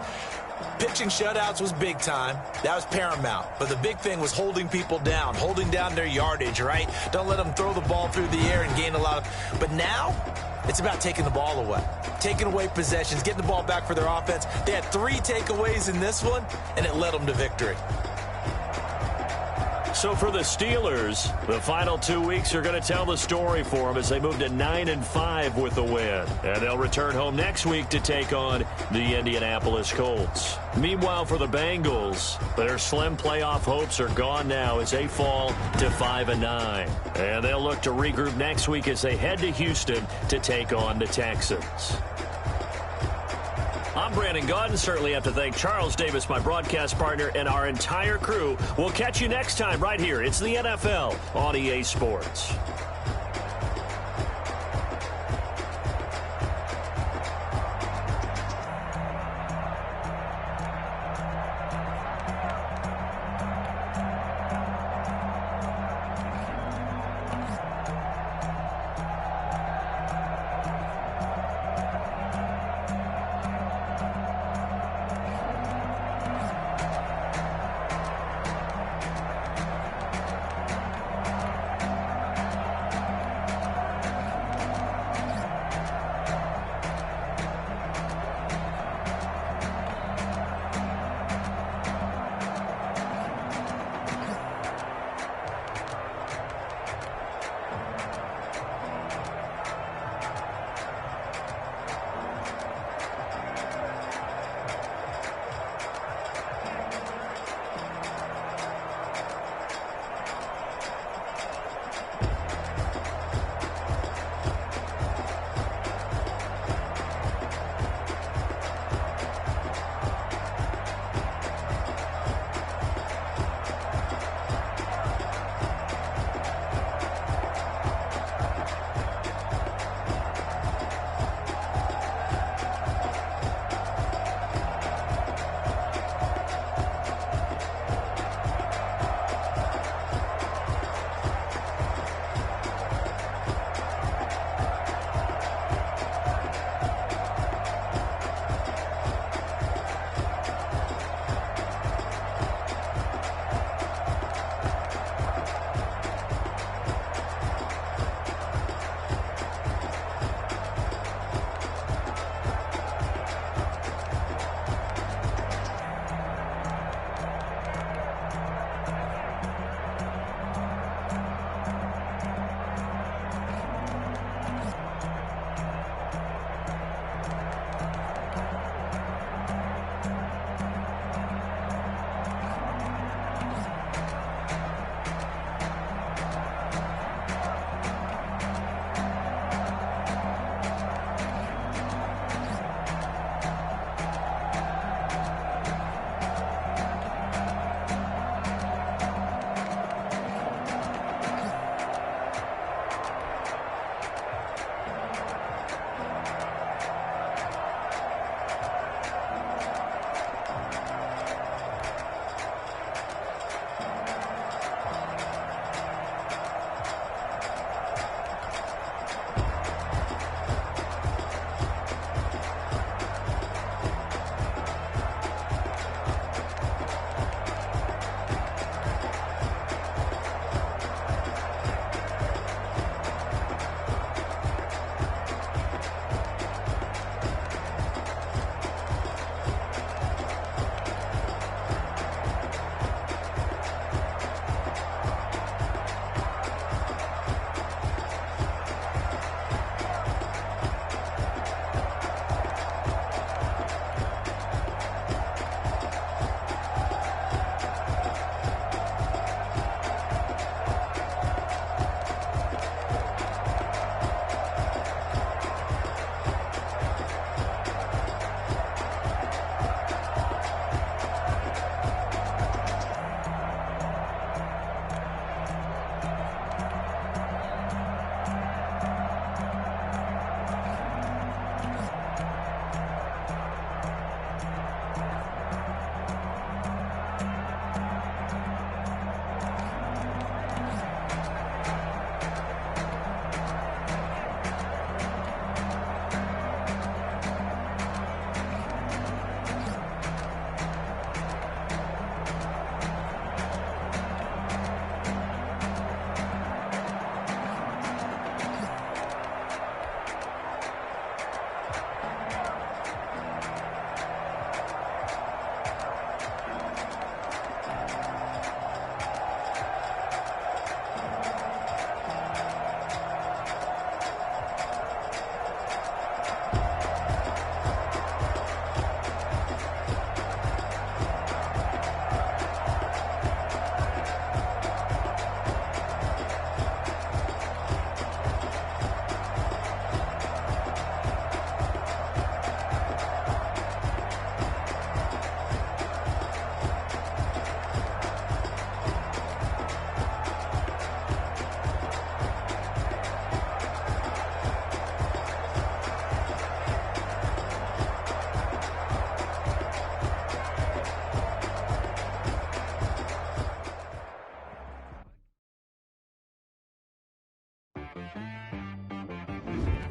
pitching shutouts was big time. That was paramount. But the big thing was holding people down, holding down their yardage, right? Don't let them throw the ball through the air and gain a lot of... But now, it's about taking the ball away. Taking away possessions, getting the ball back for their offense. They had 3 takeaways in this one, and it led them to victory. So for the Steelers, the final 2 weeks are going to tell the story for them as they move to 9-5 with a win. And they'll return home next week to take on the Indianapolis Colts. Meanwhile, for the Bengals, their slim playoff hopes are gone now as they fall to 5-9. And they'll look to regroup next week as they head to Houston to take on the Texans. I'm Brandon Gaudin. Certainly have to thank Charles Davis, my broadcast partner, and our entire crew. We'll catch you next time right here. It's the NFL on EA Sports.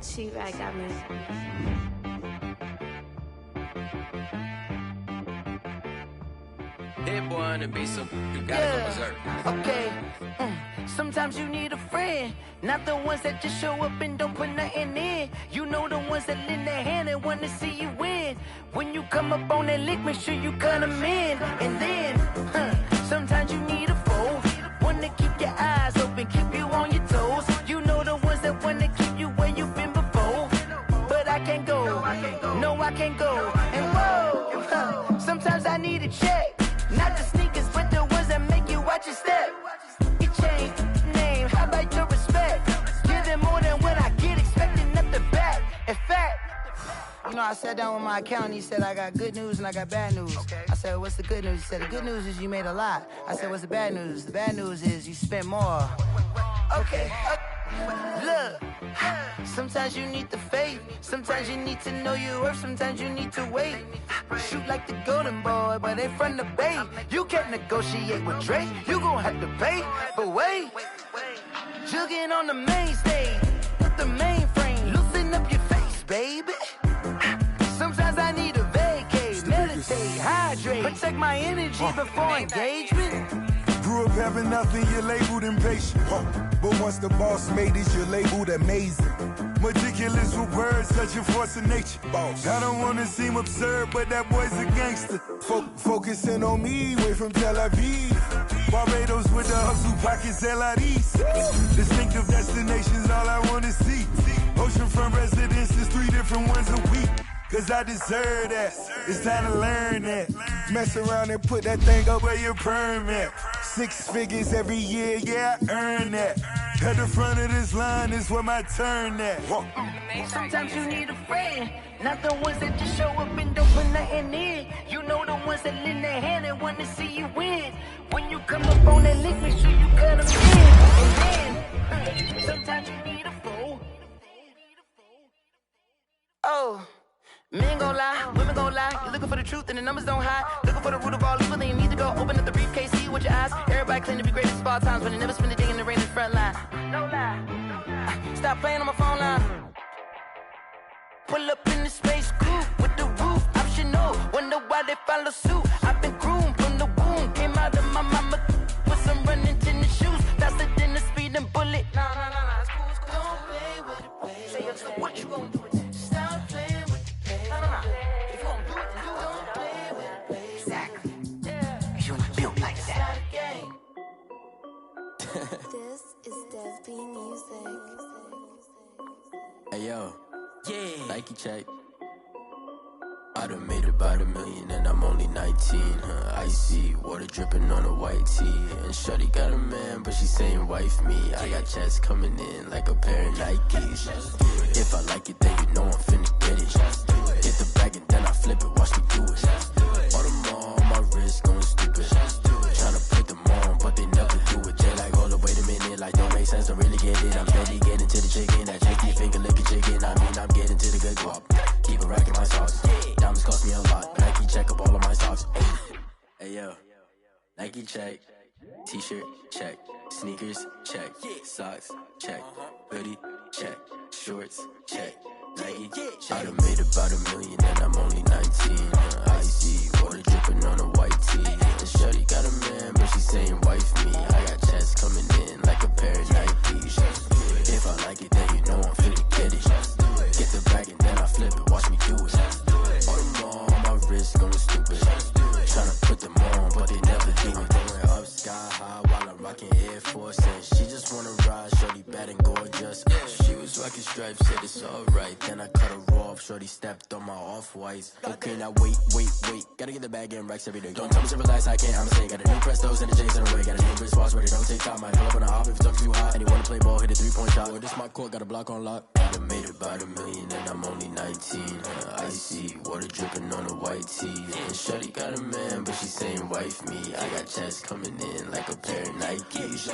She right got me. Hit boy on the beat, so you gotta go berserk. Okay. Sometimes you need a friend, not the ones that just show up and don't put nothing in. You know the ones that lend their hand and want to see you win. When you come up on that lick, make sure you cut them in. And then, sometimes you need a foe, one to keep your eyes open, keep you on your toes. You know the ones that want to keep you where you've been before. But I can't go, no I can't go. And whoa, sometimes I need a check. Not the sneakers, but the ones that make you watch your step. Your chain, name, how about your respect? Give them more than what I get, expecting up the back. In fact, you know, I sat down with my accountant. He said, I got good news and I got bad news. I said, what's the good news? He said, the good news is you made a lot. I said, what's the bad news? The bad news is you spent more. Okay. Look, sometimes you need the faith. Sometimes you need to know your worth. Sometimes you need to wait. Shoot like the golden boy, but they from the bay. You can't negotiate with Drake. You gon' have to pay. But wait, jugging on the main stage with the mainframe. Loosen up your face, baby. Sometimes I need a vacate, meditate, hydrate, protect my energy before engagement. Grew up having nothing, you're labeled impatient. But once the boss made it, you're labeled amazing. Meticulous with words, such a force of nature. I don't wanna seem absurd, but that boy's a gangster. Focusing on me, way from Tel Aviv. Barbados with the hustle pockets, LIDs. Distinctive destinations, all I wanna see. Oceanfront residences, 3 different ones a week. Cause I deserve that, it's time to learn that. Mess around and put that thing up where your permit. 6 figures every year, yeah, I earn that. At the front of this line is where my turn at. Sometimes you need a friend, not the ones that just show up and don't put nothing in. You know the ones that lend their hand and want to see you win. When you come up on that lick, make sure you cut them in. And then, sometimes you need a fool. Oh. Men gon' lie, women gon' lie. You're looking for the truth and the numbers don't hide. Looking for the root of all evil, then you need to go open up the briefcase, see with your eyes. Everybody claim to be greatest of all times, but they never spend a day in the rain in the front line. No lie. Stop playing on my phone line. Pull up in the space coupe with the roof optional. Wonder why they follow suit. I've been groomed from the womb. Came out of my mama with some running tennis shoes. Faster than a speeding bullet. Nah, it's cool, it's cool. Don't play with it, baby. Say, what you gon' do? This is Dev B Music. Hey yo, yeah. Nike check. I done made about $1 million and I'm only 19. Icy water dripping on a white tee. And shorty got a man, but she saying wife me. I got checks coming in like a pair of Nikes. If I like it, then you know I'm finna get it. Hit the bag and then I flip it, watch me do it. All them on my wrist going stupid. Tryna put them on, but they never do it. They like, hold up, wait a minute, like don't make sense, don't really get it. I'm steady getting to the chicken, that chicky finger licking chicken. I mean, I'm getting to the good guap. Keep it racking my socks. Diamonds cost me a lot. Nike check up all of my socks. Hey yo, Nike check. T-shirt check. Sneakers check. Socks check. Hoodie check. Shorts check. Nike. I done made about $1 million and I'm only 19. Icy water dripping on a white tee. And shorty got a man, but she saying wife me. I got checks coming in like a pair of Nikes. If I like it, then you know I'm finna get it. Get the bag and then I flip it, watch me do it. All them on my wrist going stupid. Tryna put them on, but they never do it. Going up sky high while I'm rocking Air Force. And she just wanna ride, shorty bad and gorgeous. She was rocking stripes, said it's alright. Then I cut her off, shorty stepped on my off-whites. Okay, now wait. Gotta get the bag and racks every day. Don't tell me to relax, I can't, I'ma say. Got a new Prestos and the J's in the way. Got a new wristwatch, but it don't take time. I pull up on a hop if it's up too hot. And you wanna play ball, hit a 3-point shot. Or this my court, got a block on lock. I done made about $1 million and I'm only 19. Icy water dripping on a white tee. And shorty got a man, but she saying wife me. I got checks coming in like a pair of Nikes.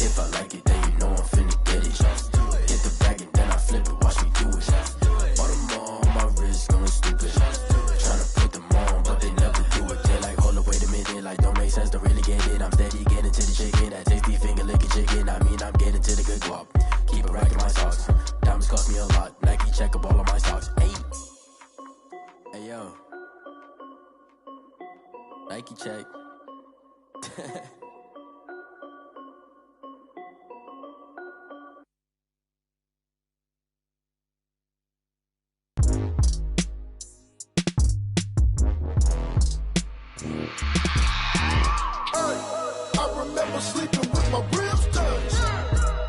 If I like it, then you know I'm finna get it. Hit the bag and then I flip it, watch me do it. All them on my wrist going stupid. Tryna put them on, but they never do it. They like, hold up, wait a minute, like don't make sense, don't really get it. I'm steady getting to the chicken, that tasty finger licking chicken. I mean, I'm getting to the good guap. Keep it racking my socks. Diamonds cost me a lot. check. I remember sleeping with my ribs touched.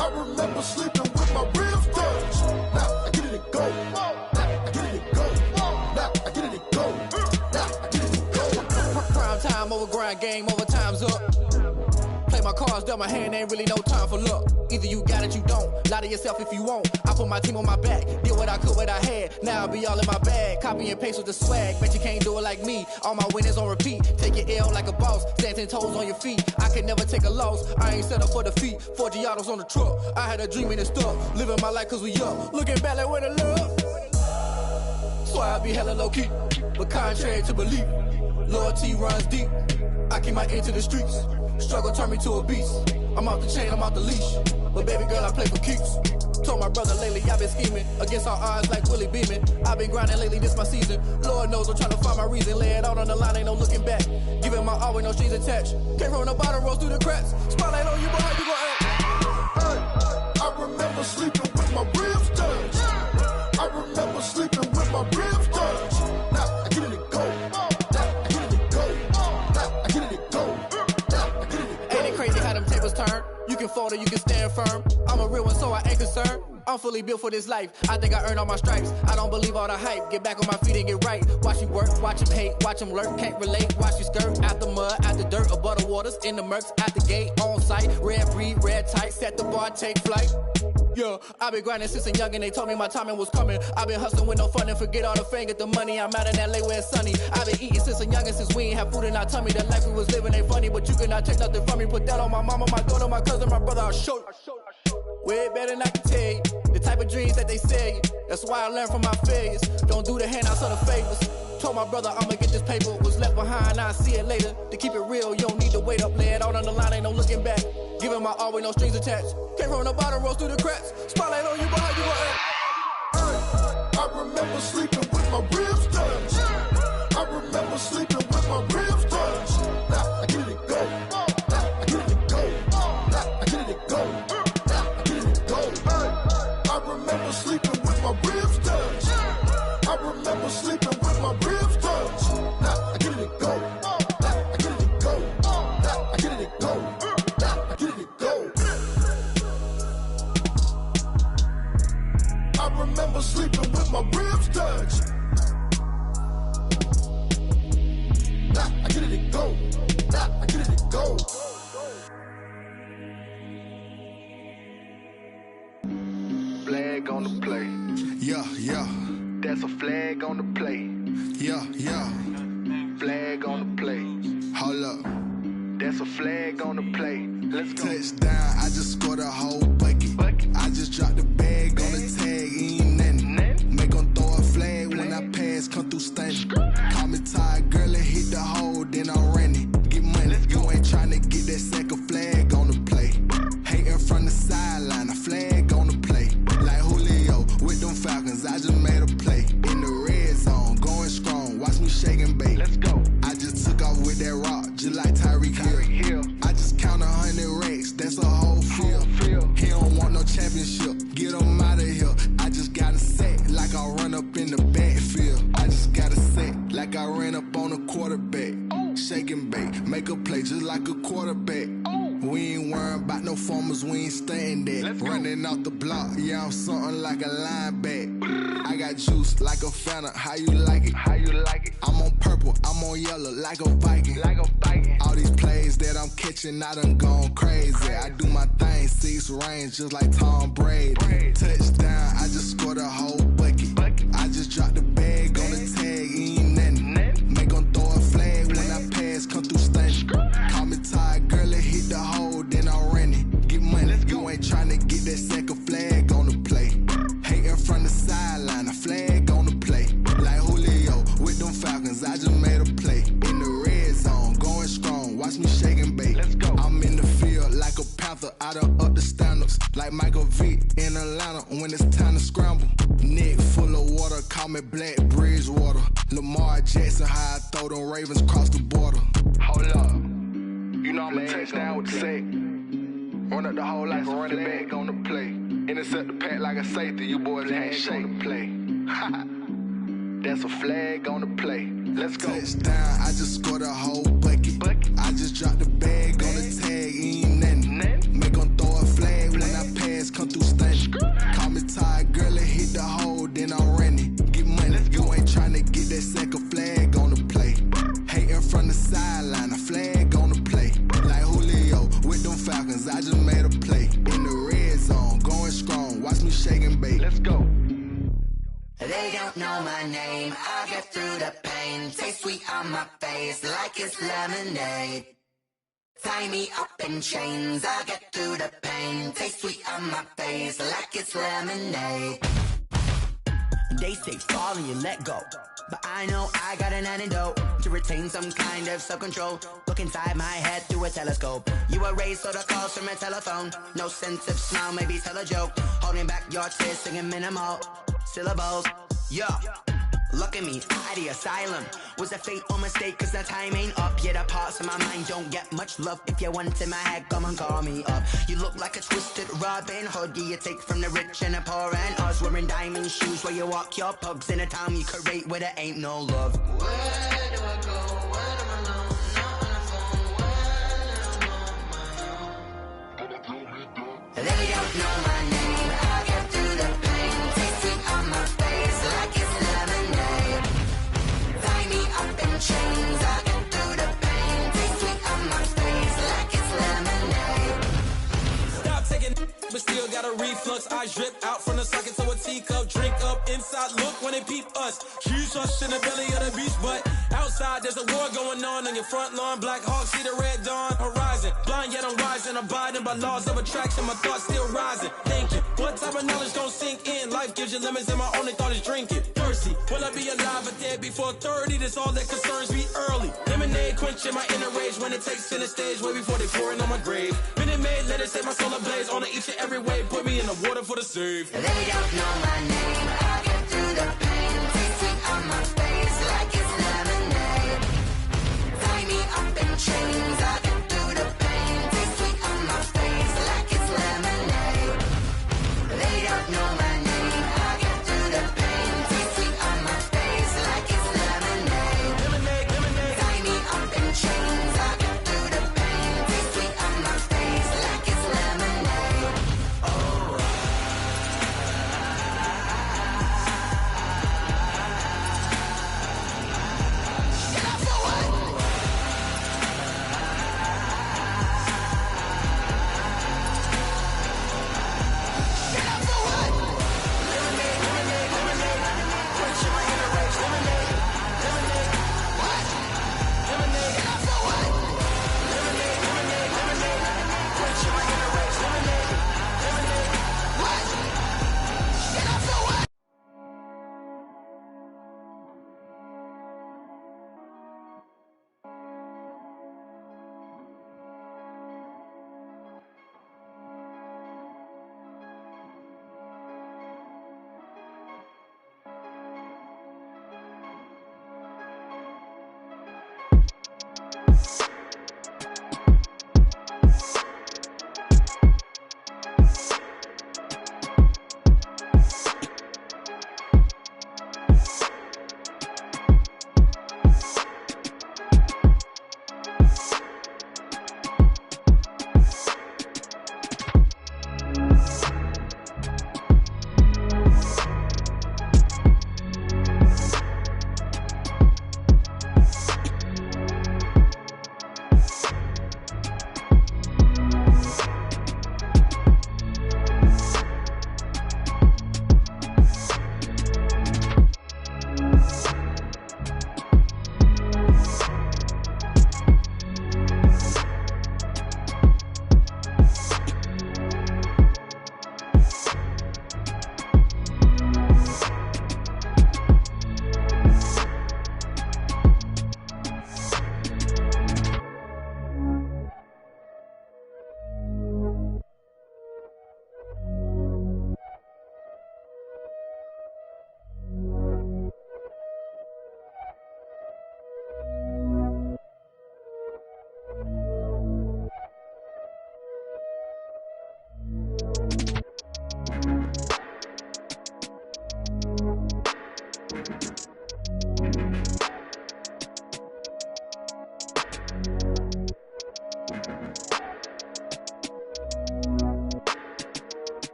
I remember sleeping with my ribs touched. Now I get it and go. Now I get it and go. Now I get it and go. Now I get it and go. Prime time over grind game, overtime's up. Play my cards, dealt my hand, ain't really no time for luck. Either you got it, you don't. Lie to yourself if you won't. I put my team on my back, did what I could, what I had. Now I'll be all in my bag. Copy and paste with the swag. Bet you can't do it like me. All my winners on repeat. Take your L like a boss. Stand 10 toes on your feet. I can never take a loss. I ain't set up for defeat. 4 Giottos on the truck. I had a dream and it stuck. Living my life cause we up. Looking back like where the love. So I be hella low key. But contrary to belief, loyalty runs deep. I keep my ear to the streets. Struggle turned me to a beast. I'm off the chain, I'm off the leash. But baby girl, I play for keeps. Told my brother lately, I've been scheming. Against all odds like Willie Beeman. I've been grinding lately, this my season. Lord knows I'm trying to find my reason. Lay it out on the line, ain't no looking back. Giving my all with no strings attached. Came from the bottom, rose through the cracks. Spotlight on you, boy, how you gon' act? I remember sleeping with my ribs touched. I remember sleeping with my ribs touched. Now I get it and go. Now I get it and go. Now I get it and go. Now I get it and go. Ain't it crazy how them tables turn? You can fold or you can stand firm. I'm a real one, so I ain't concerned. I'm fully built for this life. I think I earned all my stripes. I don't believe all the hype. Get back on my feet and get right. Watch you work, watch him hate, watch him lurk. Can't relate, watch you skirt. Out the mud, out the dirt, above the waters, in the murks, at the gate, on site. Red breed, red tight, set the bar, take flight. Yeah, I been grinding since a youngin', they told me my timing was coming. I been hustling with no fun and forget all the fame, get the money. I'm out in LA where it's sunny. I been eating since a youngin', since we ain't have food in our tummy. The life we was living ain't funny, but you cannot take nothing from me. Put that on my mama, my daughter, my cousin, my brother, I'll show you. Way better than I can tell you. The type of dreams that they sell you. That's why I learned from my failures. Don't do the handouts or the favors. Told my brother I'ma get this paper. Was left behind, I'll see it later. To keep it real, you don't need to wait up. Lay it out on the line, ain't no looking back. Giving my all with no strings attached. Came from the bottom, rose through the cracks. Spotlight on you, boy, how you gon' act? I remember sleeping with my ribs touched. I remember sleeping with my ribs touched. Now I get it and go. Now I get it and go. Now I get it and go. Now I get it and go. I remember sleeping with my ribs touched. I remember sleeping with my ribs touched. Now I get it and go. Now I get it and go. Now I get it and go. Now I get it and go. I remember sleeping with my ribs touched. Now I get it and go. Now I get it and go. Flag on the play. Yeah, yeah. That's a flag on the play. Yeah, yeah. Flag on the play. Hold up. That's a flag on the play. Let's go. Touchdown, I just scored a whole bucket. I just dropped the bag on the tag, ain't nothing. Make 'em throw a flag when I pass, come through stunning. Call me tired, girl, and hit the hole, then I'm running. Get money, you ain't tryna get that second flag on the play. Hating from the sideline, a flag on the play. Like Julio with them Falcons, I just made a play. In the red zone, going strong, watch me shake and bake. Let's go. I just took off with that rock, just like Tyreek Hill. I just count 100 racks, that's a whole field. He don't want no championship, get him out of here. I just got a set, like I run up in the backfield. I just got a set, like I ran up on a quarterback. Shake and bake, make a play just like a quarterback. We ain't worrying about no formers, we ain't staying there. Running off the block, yeah, I'm something like a linebacker. I got juice like a Fanta, how you like it? How you like it? I'm on purple, I'm on yellow, like a Viking. Like a Viking. All these plays that I'm catching, I done gone crazy. I do my thing, 6 range, just like Tom Brady. Touchdown, I just scored a whole bucket. I just dropped the bag on the tag, ain't nothing. Make 'em throw a flag when I pass, come through stunning. Call me tired, girl, and hit the hole, then I'm running. Get money, you ain't tryna get that second flag on the play. Hating from the sideline, a flag on the play. Like Julio with them Falcons, I just made a play. In the red zone, going strong, watch me shake and bake. Let's go. I'm in the field like a Panther, I done up the standards. Like Michael Vick in Atlanta when it's time to scramble. Neck full of water, call me Black Bridgewater. Lamar Jackson, how I throw them Ravens across the border. Hold up. You know I'm a touchdown with the sack. Run up the whole like a running back on the play. Intercept the pack like a safety. You boys ain't shake the play. That's a flag on the play. Let's go. Touchdown, I just scored a whole bucket. I just dropped the bag on the tag, ain't nothing. Make 'em throw a flag when I pass, come through stunning. Call me tired, girl, and hit the hole, then I'm running. Get money, you ain't tryna get that second flag on the play. Hating from the sideline, a flag on the play. Like Julio with them Falcons, I just made a play. In the red zone, going strong, watch me shake and bake. Let's go. They don't know my name, I get through the pain. Taste sweet on my face like it's lemonade. Tie me up in chains, I get through the pain. Taste sweet on my face like it's lemonade. They say fall and you let go, but I know I got an antidote to retain some kind of self-control. Look inside my head through a telescope. You erase all the calls from a telephone. No sense of smile, maybe tell a joke. Holding back your tears, singing minimal syllables. Yeah, look at me, out of the asylum. Was a fate or mistake, cause the time ain't up. Yeah, the parts of my mind don't get much love. If you want in my head, come and call me up. You look like a twisted Robin Hood. You take from the rich and the poor and us. Wearing diamond shoes where you walk your pugs. In a town you create where there ain't no love. Where do I go? When I'm alone? Not on the phone. When I'm on my own. They don't know my name. I get through the pain. Taste sweet on my face like it's lemonade. Tie me up in chains. I get through the pain. Taste sweet on my face like it's lemonade. Stop taking but still got a reflux. Eyes drip out from the socket to a teacup. Drink up inside, look when they peep us. Huge us in the belly of the beast, but outside there's a war going on your front lawn. Black Hawk, see the red dawn horizon. Blind yet I'm rising, abiding by laws of attraction. My thoughts still rising, thinking what type of knowledge gon' sink in? Life gives you lemons and my only thought is drinking. Thirsty, will I be alive or dead before 30? That's all that concerns me early. Lemonade quenching my inner rage when it takes center stage way before they pour it on my grave. Minute Maid, let it set my soul ablaze on each and every way. Put me in the water for the save. They don't know my name. I get through the pain. Taste sweet on my face like it's lemonade. Tie me up in chains. I get through the pain. Taste sweet on my face like it's lemonade. They don't know my name. I get through the pain. Taste sweet on my face like it's lemonade. Lemonade, lemonade. Tie me up in chains. I get through the pain. Taste sweet on my face like it's lemonade. Oh.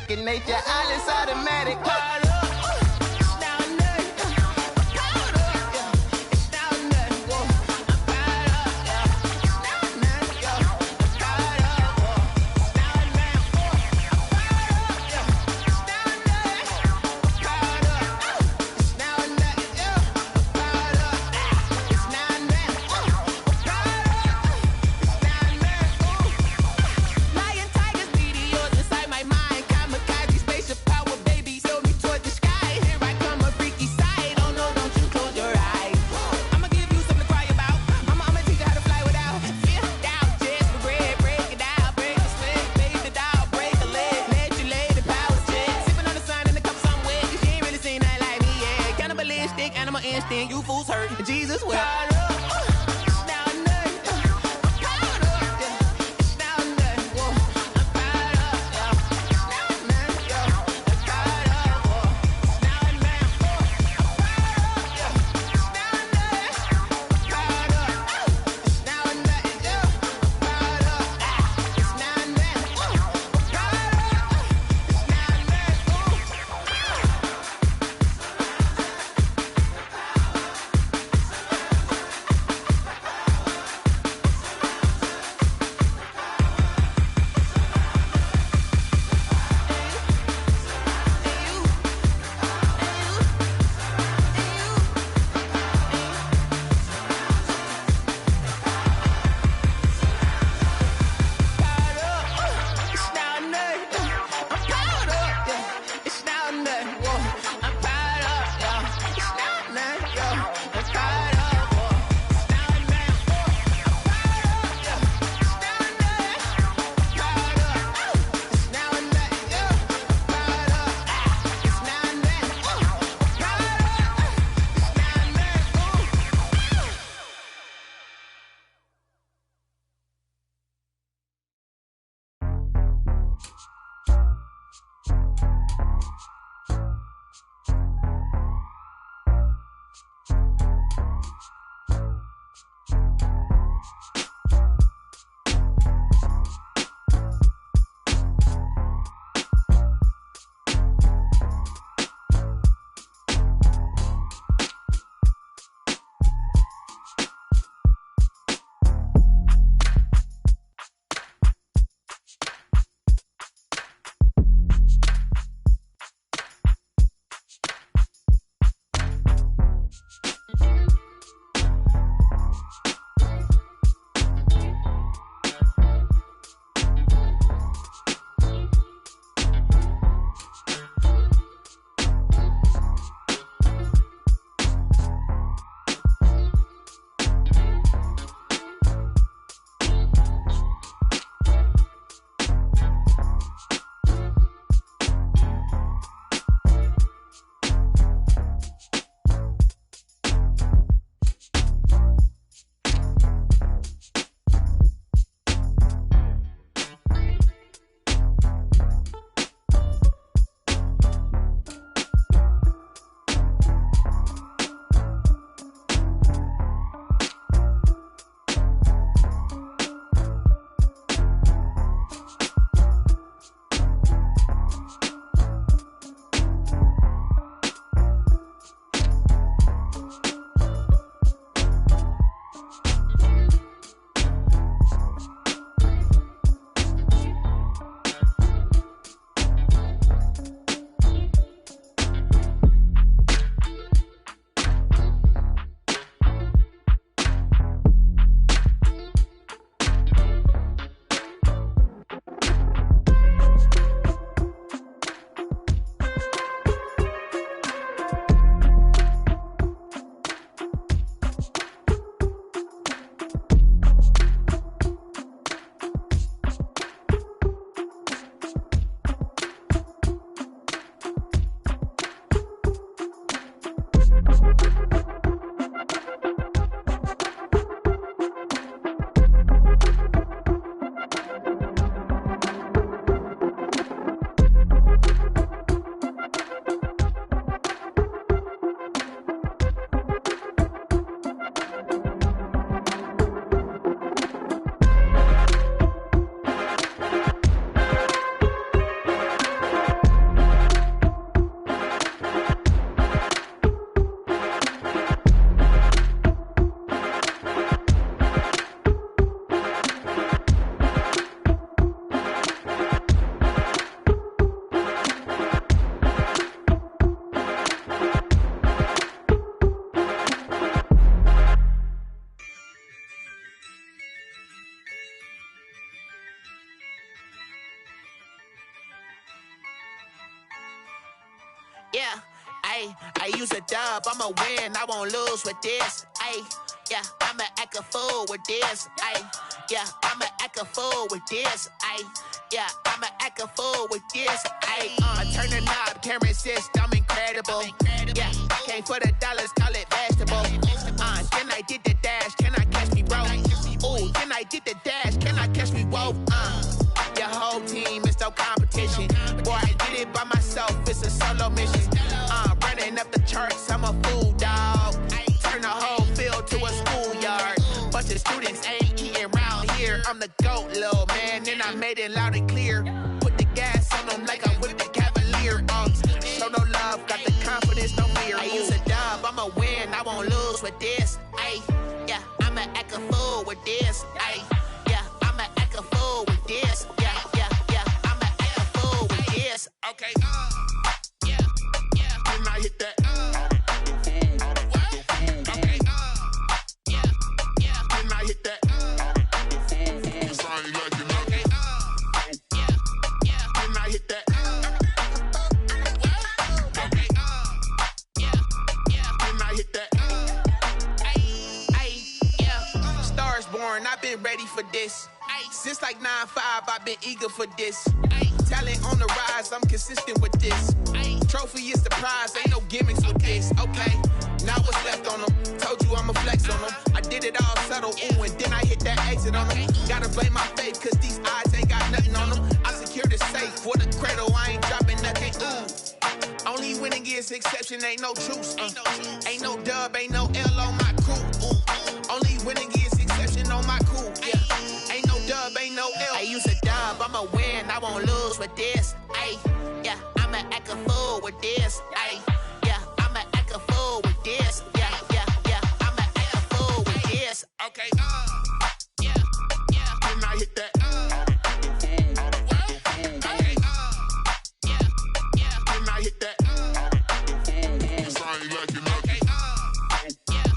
second nature. All is automatic. Animal instinct, you fools hurt. Jesus will. I'ma win, I won't lose with this. Ayy, yeah, I'ma act a fool with this. Ayy, yeah, I'ma act a fool with this. Ayy, yeah, I'ma act a fool with this. Ayy, I turn the knob, can't resist, I'm incredible. Yeah, came for the dollars, call it vegetable. Then I did the dash, can I catch me, bro? Ooh, then I did the dash, can I catch me, whoa? Your whole team is no competition. Boy, I did it by myself, it's a solo mission. Running up the charts, I'm a fool, dog. Turn the whole field to a schoolyard. Bunch of students ain't eating round here. I'm the GOAT, little man, and I made it loud and clear. Put the gas on them like I'm with the Cavalier. Show no love, got the confidence, no fear. I use a dub, I'ma win, I won't lose with this. Ay, yeah, I'ma act a fool with this. Ay, yeah, I'ma act a fool with this. Yeah, yeah, yeah, I'ma act a fool with this. Okay, yeah, yeah, when I hit that. Okay, yeah, yeah, when I hit that. Sound like you know. Okay, yeah, yeah, when I hit that. Okay, yeah, yeah, when I hit that. Yeah, stars born, I've been ready for this. Since like 9-5, I've been eager for this. Talent on the rise, I'm consistent with this. Trophy is the prize, ain't no gimmicks with this. Okay, now what's left on them? Told you I'ma flex on them. I did it all subtle, ooh, and then I hit that exit on them. Gotta blame my faith, cause these eyes ain't got nothing on them. I secured the safe for the cradle, I ain't dropping nothing, ooh. Only winning is exception, ain't no truce. Ain't no dub, ain't no L on my crew. Ooh. Only winning is exception on my crew. Yeah. Ain't no dub, ain't no L. I use a dub, I'ma win, I won't lose with this. Ay, yeah, I'ma act a fool with this. Ay, yeah, I'ma act a fool with this. Yeah, yeah, yeah, I'ma act a fool with this. Okay, yeah, yeah, when I hit that. Okay, yeah, yeah, when I hit that. Sound like you know. Okay, yeah,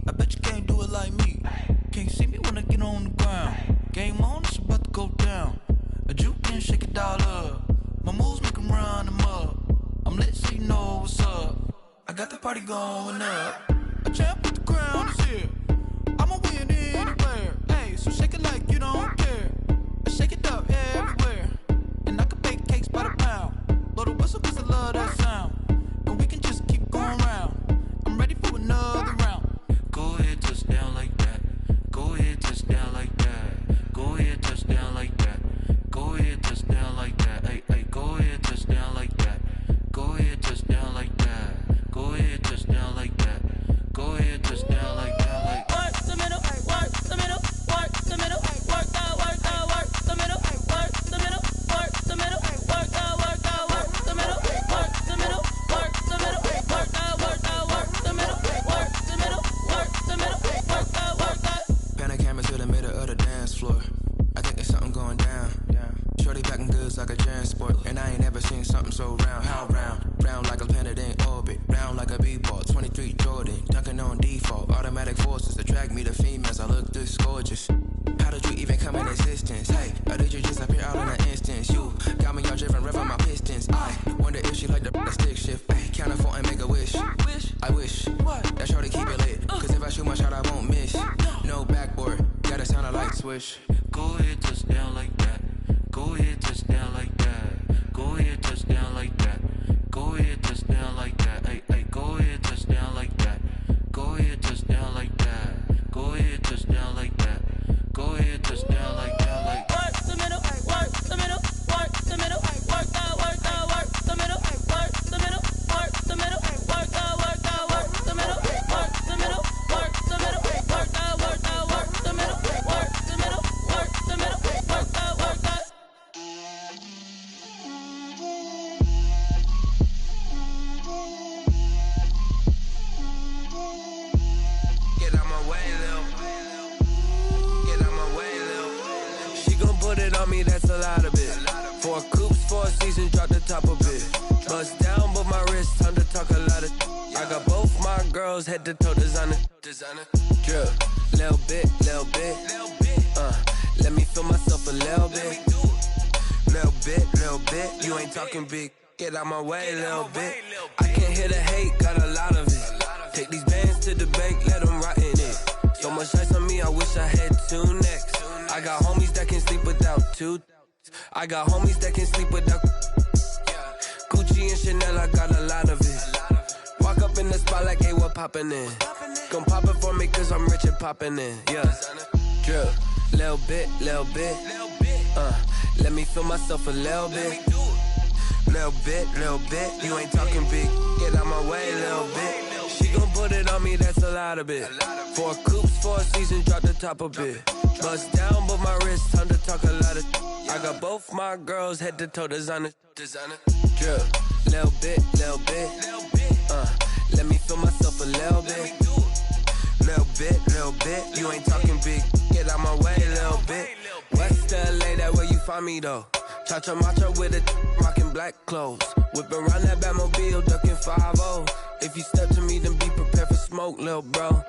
I bet you can't do it like me. Can't see me when I get on the ground. Game on, it's about to go down. A juke and shake it all up. My moves make them run them up. I'm lit so you know what's up. I got the party going up. A champ with the crown is here. I'ma win anywhere. Hey, so shake it like you don't care. I shake it up everywhere. And I can bake cakes by the pound. Blow the whistle cause I love that sound. And we can just keep going round. I'm ready for another round. Go ahead, touch down like that. Go ahead, touch down like that. Go ahead, touch down like that. Go ahead, touch down like that. Hey, hey, go ahead, touch down like that. Go ahead, touch down like that. Go ahead, touch down like that. Go ahead, touch down like that. Like work the middle, work the middle, work the middle, work out, work the middle, work the middle, work the middle, work out, work the middle, work the middle, work the middle, work out, work the middle, work the middle, work the middle, work out, work out. Pan a camera to the middle of the dance floor. I think there's something going down. Shorty packing goods like a transport, and I ain't never seen something so round. How round? Round like a planet in orbit, round like a b-ball. 23 Jordan, dunking on default. Automatic forces attract me to females. I look this gorgeous. How did you even come in existence? Hey, or did you just appear out in an instance? You got me all driven, revving my pistons. I wonder if she like the stick shift. Hey, count her 4 and make a wish. I wish that shorty keep it lit, cause if I shoot my shot, I won't miss. No backboard, gotta sound a light switch. Go ahead, touch down like that. Go ahead, touch down like that. Go ahead, touch down like that. Go ahead, touch down like that. Hey, hey, go ahead, touch down like that. Go ahead, touch down like that. Go ahead, touch down like that. Go ahead, touch down like that. Like work the middle, work the middle, work the middle, work out, work the middle, work the middle, work the middle, work out, work the middle, work the middle, work the middle, work out, work the middle, work the middle, work the middle, work out, work out. Get out my way, Lil. Get out my way, Lil. She gon' put it on me, that's a lot of it. 4 coops, 4 seasons, drop the top a bit. Bust down, but my wrist, time to talk a lot of. I got both my girls, head to toe designer. Drip, little bit, little bit. Let me feel myself a little bit. Little bit. You ain't talking big. Get out my way, little bit. I can't hear the hate, got a lot of it. Take these bands to the bank, let them rot in it. So much ice on me, I wish I had 2 necks. I got homies that can sleep without 2. I got homies that can sleep without Gucci and Chanel, I got a lot of it. Walk up in the spot like, hey, what poppin' in? Gon' pop it for me cause I'm rich and poppin' in. Yeah, drip, little bit. Let me feel myself a little bit. Little bit. You ain't talking big. Get out my way, little bit. She gon' put it on me, that's a lot of it. 4 coops, 4 seasons, drop the top a bit. Bust down, but my wrist, time to talk a lot of. I got both my girls, head to toe designer. Drip, little bit. Let me feel myself a little bit. Little bit. You ain't talking big. Get out my way, little bit. West LA, that where you find me though. Cha-cha matcha with a rockin' black clothes. Whippin' around that Batmobile, duckin' 5-0. If you step to me, then be prepared for smoke, lil' bro.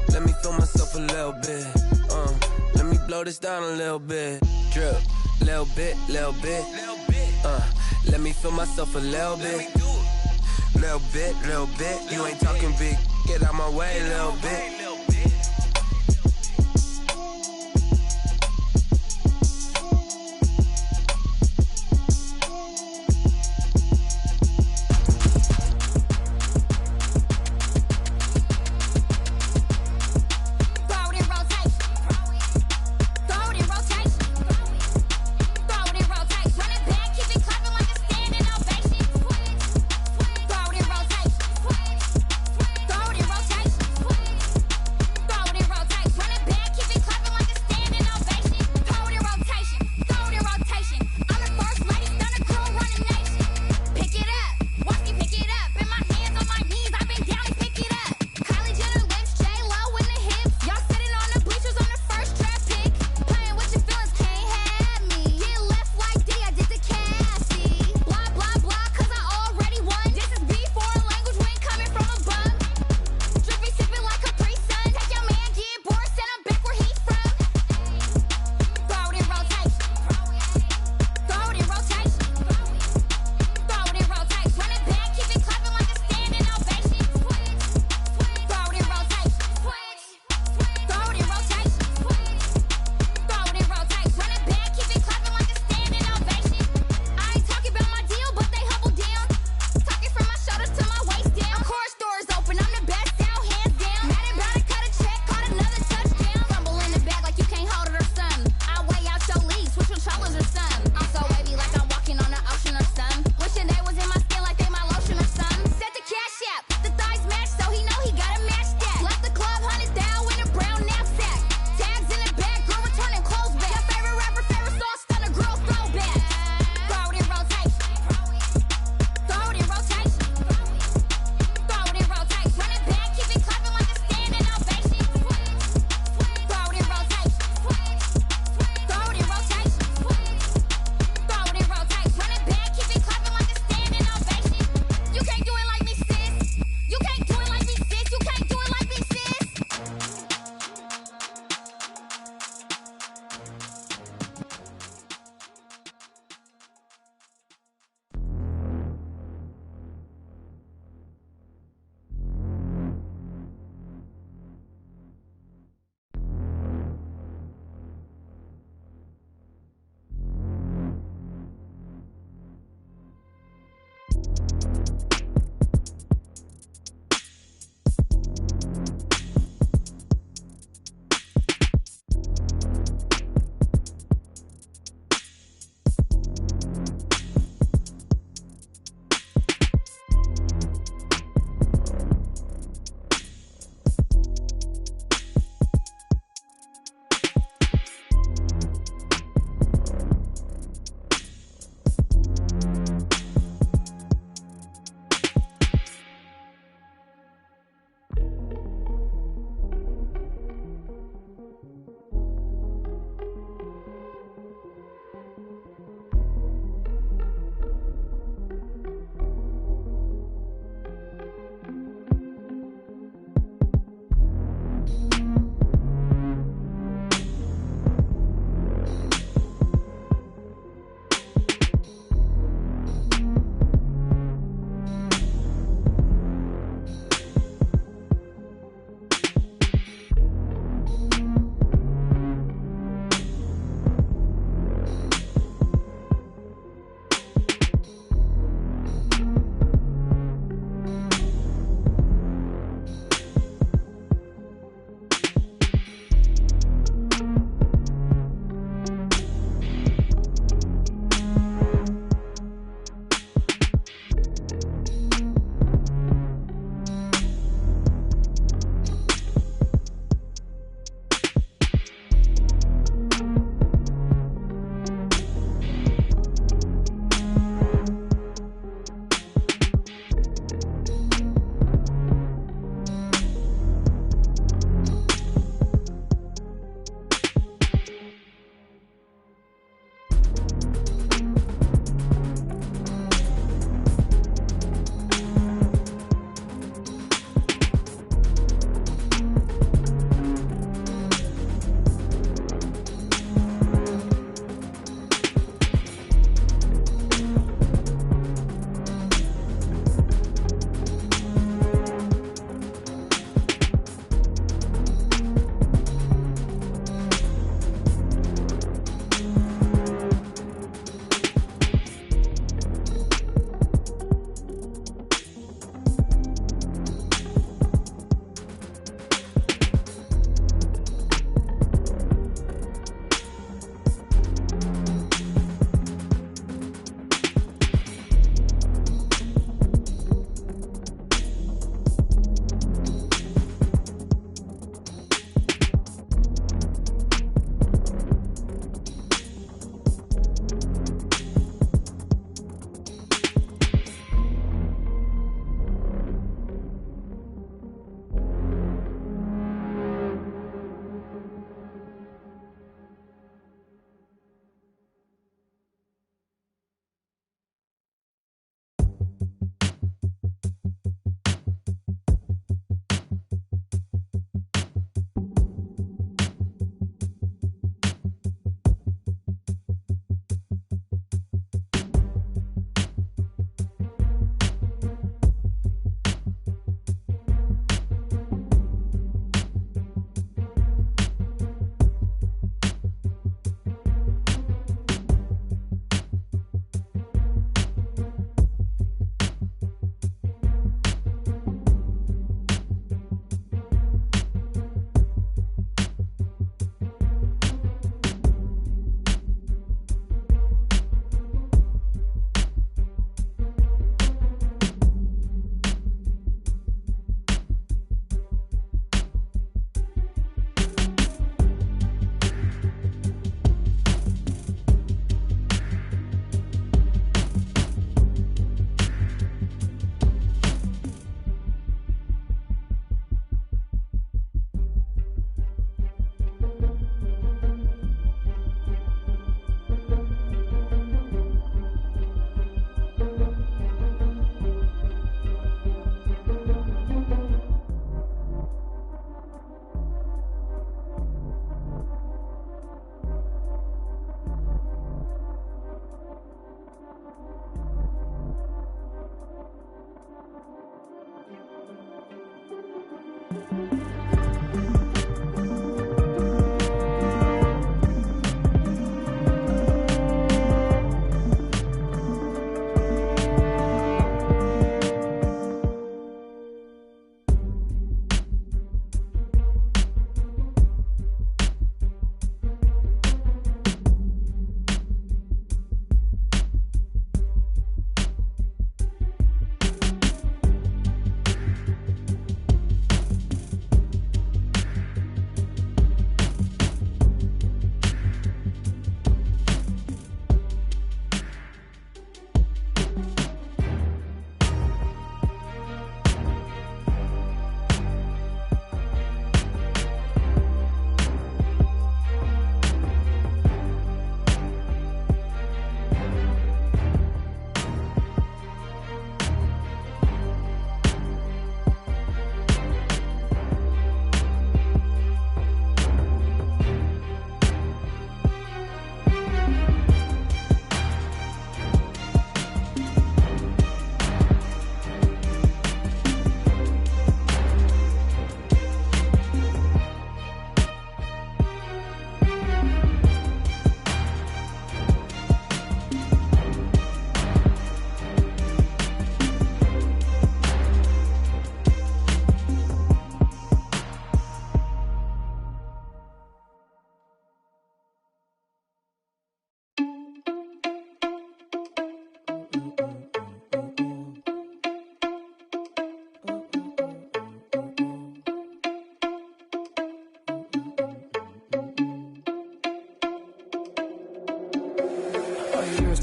Let me feel myself a little bit. Let me blow this down a little bit. Drip, little bit. Let me feel myself a little bit. Little bit. You ain't talking big. Get out my way, little bit.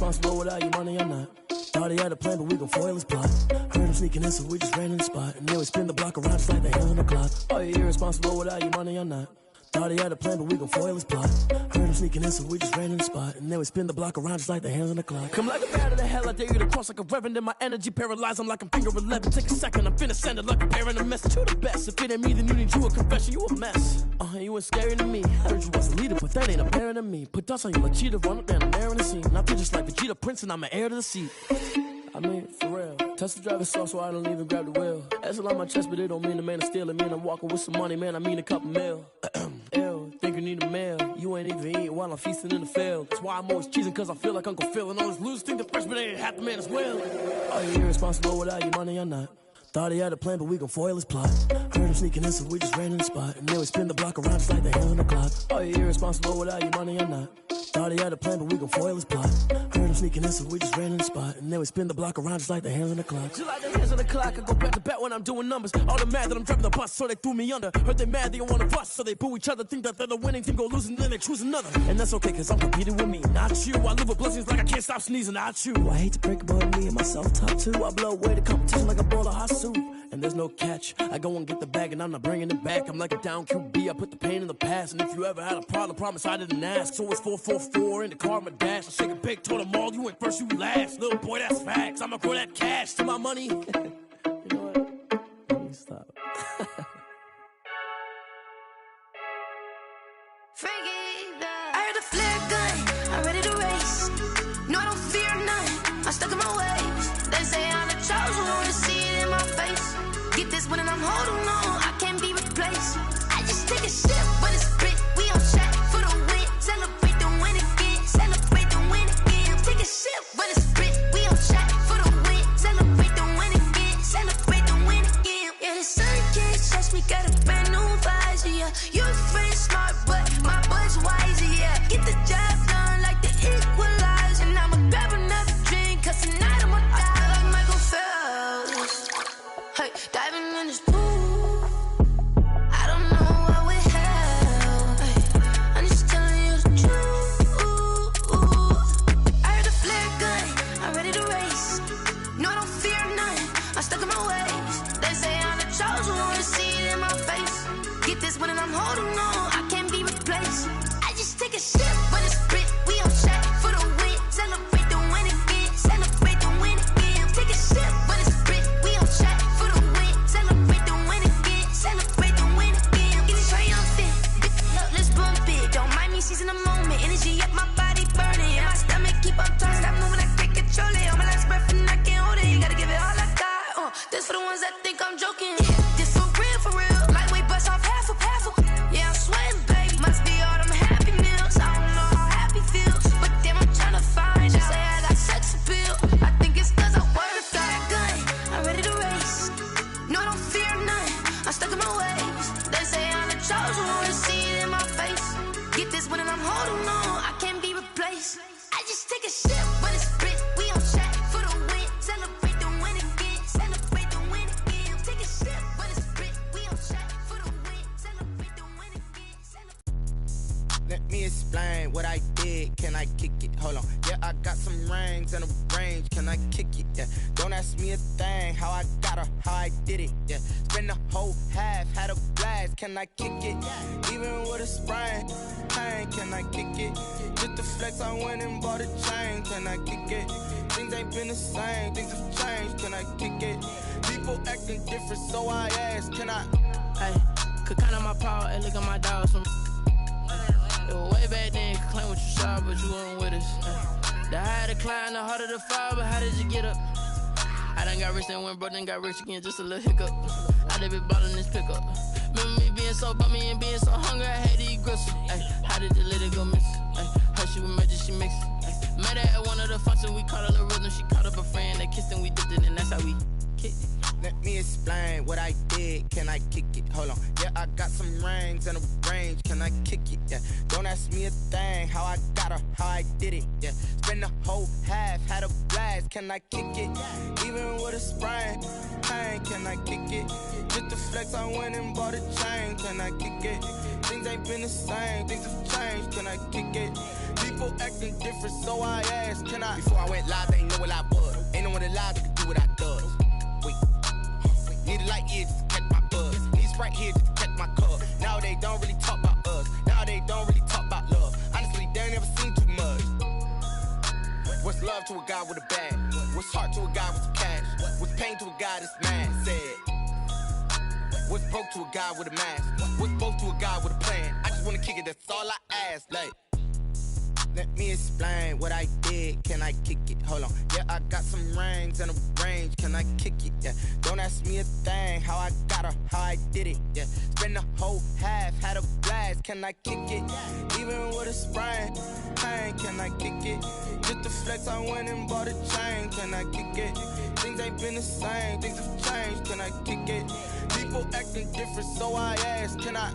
irresponsible without your money, I'm not. Thought he had a plan, but we gon' foil his plot. Heard him sneaking in, so we just ran in the spot. And then we spin the block around just like the hands on the clock. Oh, you irresponsible without your money, I'm not. Thought he had a plan, but we gon' foil his plot. Heard him sneaking in, so we just ran in the spot. And then we spin the block around just like the hands on the clock. Come like a bat of the hell, I dare you to cross like a reverend. In my energy paralyzed, I'm like I'm finger 11. Take a second, I'm finna send it like a bear in a mess. To the best, if it ain't me, then you need you a confession. You a mess. You ain't scary to me. Heard you was a leader, but that ain't apparent to me. Put dust on you like cheetah, run up down, I'm there in the scene. And I feel just like Vegeta Prince, and I'm an heir to the seat. I mean, for real. Touch the driver's soft, so I don't even grab the wheel. That's a lot on my chest, but it don't mean the man is stealing. Mean I'm walking with some money, man. I mean a couple mil. Ew, think you need a meal. You ain't even eating while I'm feasting in the field. That's why I'm always cheesing, cause I feel like Uncle Phil. And all this losers think the freshman ain't half the man as well. Oh, you're irresponsible without your money, I'm not. Thought he had a plan, but we gon' foil his plot. Heard him sneaking in, so we just ran in the spot. And then we spin the block around just like the hands on the clock. Oh, you're irresponsible without your money, I'm not. Thought he had a plan, but we gon' foil his plot. Heard him sneaking in, so we just ran in the spot. And then we spin the block around just like the hands on the clock. Just like the hands on the clock, I go back to back when I'm doing numbers. All the mad that I'm driving the bus, so they threw me under. Heard they mad, they don't wanna bust, so they boo each other. Think that they're the winning team, go losing, then they choose another. And that's okay, cause I'm competing with me, not you. I live with blessings like I can't stop sneezing, not you. I hate to break about me and my self-talk too. I blow away the competition like a bowl of hot soup. And there's no catch. I go and get the bag and I'm not bringing it back. I'm like a down QB, I put the pain in the past. And if you ever had a problem, promise I didn't ask. So it's 444 in the car, my dash. I shake a big, told them all, you went first, you last. Little boy, that's facts. I'ma grow that cash to my money. You know what? Let me stop. I heard a flare gun, I'm ready to race. No, I don't fear none, I'm stuck in my ways. They say I'm the chosen one, to see it in my face. Get this one and I'm holding on, I can't be replaced. I just take a sip when it's split, we on track for the win. Celebrate the win again, celebrate the win again. Take a sip when it's split, we on track for the win. Celebrate the win again, celebrate the win again. Yeah, the sun can't touch me, got a brand new visor, yeah. You're friend smart, but my bud's wiser, yeah. Get the job done like the equalizer. And I'ma grab another drink, cause tonight I'ma die like Michael Phelps. Hey, diving in this pool, I don't know what we have. Hey, I'm just telling you the truth. I heard a flare gun, I'm ready to race. No, I don't fear none, I'm stuck in my ways. They say I'm the chosen one, to see it in my face. Get this one and I'm holding on, I can't be replaced. I just take a sip when it's split, we on track for the win. Celebrate the win again, celebrate the win again. Take a sip when it's split, we on track for the win. Celebrate the win again, celebrate the win again. Get it triumphant, let's bump it. Don't mind me seizing the moment, energy up my body burning. And my stomach keep on turning, stop moving, I can't control it. On my last breath and I can't hold it, gotta give it all I got. This for the ones that think I'm joking. This for real, lightweight bust off half a. Yeah, I'm sweating, baby, must be all them happy meals. I don't know how happy feels, but damn, I'm trying to find out. Say I got sex appeal, I think it's cause I wear a flag gun. I'm ready to race, no, I don't fear none, I'm stuck in my ways. They say I'm the chosen one, to see it in my face. Get this one and I'm holding on, I can't be replaced. I just take a sip when it's split, we on track for the win. Celebrate the win again, celebrate the win again. Take a sip when it's split, we on track for the win. Celebrate the win again, celebrate. Let me explain what I did, can I kick it? Hold on, yeah, I got some rings and a range, can I kick it? Yeah, don't ask me a thing, how I got her, how I did it. Yeah, spend the whole half, had a blast, can I kick it? Even with a sprain, pain, can I kick it? Just the flex, I went and bought a chain, can I kick it? Things ain't been the same, things have changed, can I kick it? People acting different, so I asked, can I? Hey, could count on my power and look at my dogs from. It was way back then, could claim what you saw, but you weren't with us. The higher the climb, the harder the fall, but how did you get up? I done got rich and went broke, then got rich again, just a little hiccup. I done been ballin' this pickup. Remember me being so bummy and being so hungry, I had to eat gristle. Ay, how did you let it go miss? Ay, her she was magic, she mixed. Met her at one of the functions, we caught her the rhythm, she caught up a friend, they kissed and we dipped it, and that's how we kicked it. Let me explain what I did, can I kick it? Hold on, yeah, I got some rings and a range, can I kick it? Yeah, don't ask me a thing, how I got her, how I did it. Yeah, spend the whole half, had a blast, can I kick it? Even with a sprain, pain, can I kick it? Just the flex, I went and bought a chain, can I kick it? Things Things ain't been the same, things have changed, can I kick it? People acting different, so I asked, can I? Before I went live, they ain't know what I was. Ain't no one alive that could do what I does. Wait, need a light here just to catch my buzz. Need Sprite here just to catch my cup. Now they don't really talk about us. Now they don't really talk about love. Honestly, they ain't never seen too much. What's love to a guy with a bag? What's heart to a guy with some cash? What's pain to a guy that's mad? Said. What's broke to a guy with a mask? What's both to a guy with a plan? I just wanna kick it, that's all I ask. Like, let me explain what I did. Can I kick it? Hold on. Yeah, I got some rings and a range. Can I kick it? Yeah. Don't ask me a thing. How I got her, how I did it. Yeah. Spend the whole half, had a blast. Can I kick it? Even with a sprain. Pain, can I kick it? Just to flex, I went and bought a chain. Can I kick it? Things ain't been the same. Things have changed. Can I kick it? People acting different, so I asked, can I?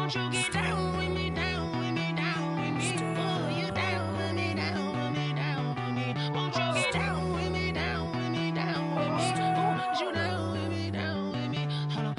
Won't you get down with me, down with me, down with me? Oh, you down with me, down with me, down with me. Won't you get down with me, down with me, down with me? Oh, you down with me, down with me? Hold on.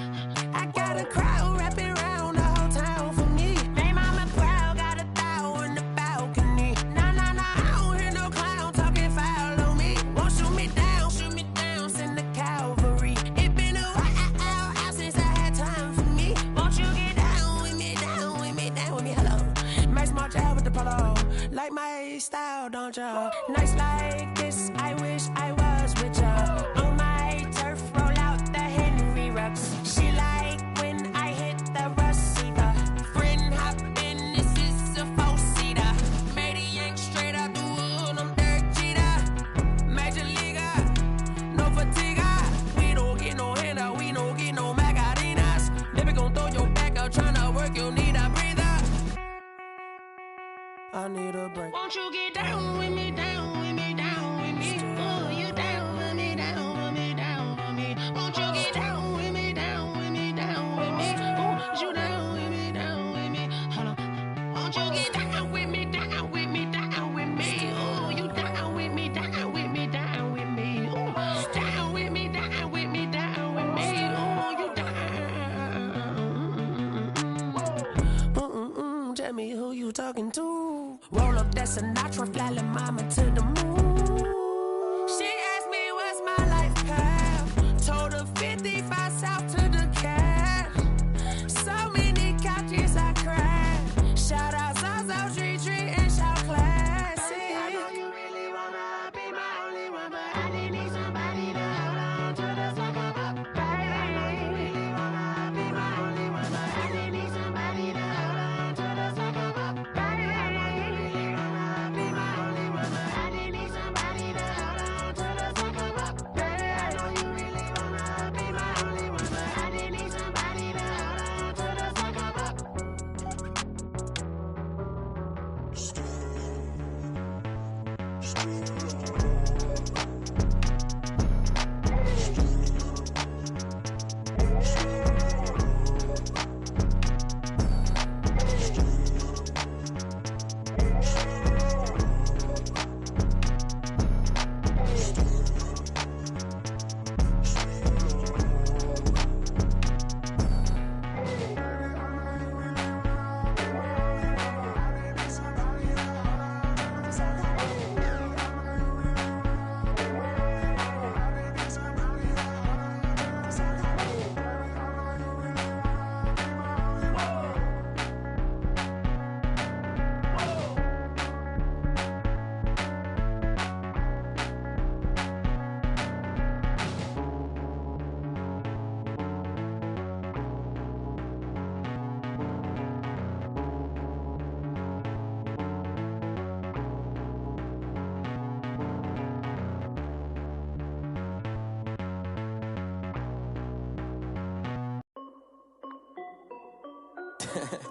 I got a crowd wrapping around the whole town for me. They mama proud, got a thou in the balcony. Nah, nah, nah, I don't hear no clown talking foul on me. Won't shoot me down, send the cavalry. It been a while since I had time for me. Won't you get down with me, down with me, down with me? Hello. Max March out with the polo. Like my style, don't y'all? Nights like this, I wish I was with y'all. On my turf, roll out the Henry Rux. She like when I hit the receiver. Friend hop in, this is a four-seater. Made a yank straight out the wood, I'm Derek Jeter. Major leaguer, no fatigue. We don't get no handout, we don't get no Macarinas. Never gon' throw your back out, tryna work, you'll need a breather. I need a break. Won't you get down with me, down with me, down with me? Oh, you down with me, down with me, down with me? Won't you get down with me, down with me, down with me? Oh, you down with me, down with me? Hold on. Won't you get down with me, down with me, down with me? Oh, you down with me, down with me, down with me? Oh, down with me, down with me, down with me? Oh, you down. Tell me who you talking to. Roll up that Sinatra, fly la mama to the moon. She asked me what's my life path. Told her 55 south to the cat. So many couches I cried. Shout out Zazo, Tree Tree, and shout classy. I know you really wanna be my only one, but I didn't need somebody to hold on to the sucker up. I know you really wanna be my only one, but I didn't need somebody to hold on to the sucker up. I know you really wanna be my only one, but I didn't need somebody to hold on to the sucker up. I know you really wanna be my only one, but I didn't need somebody to hold on to the sucker up.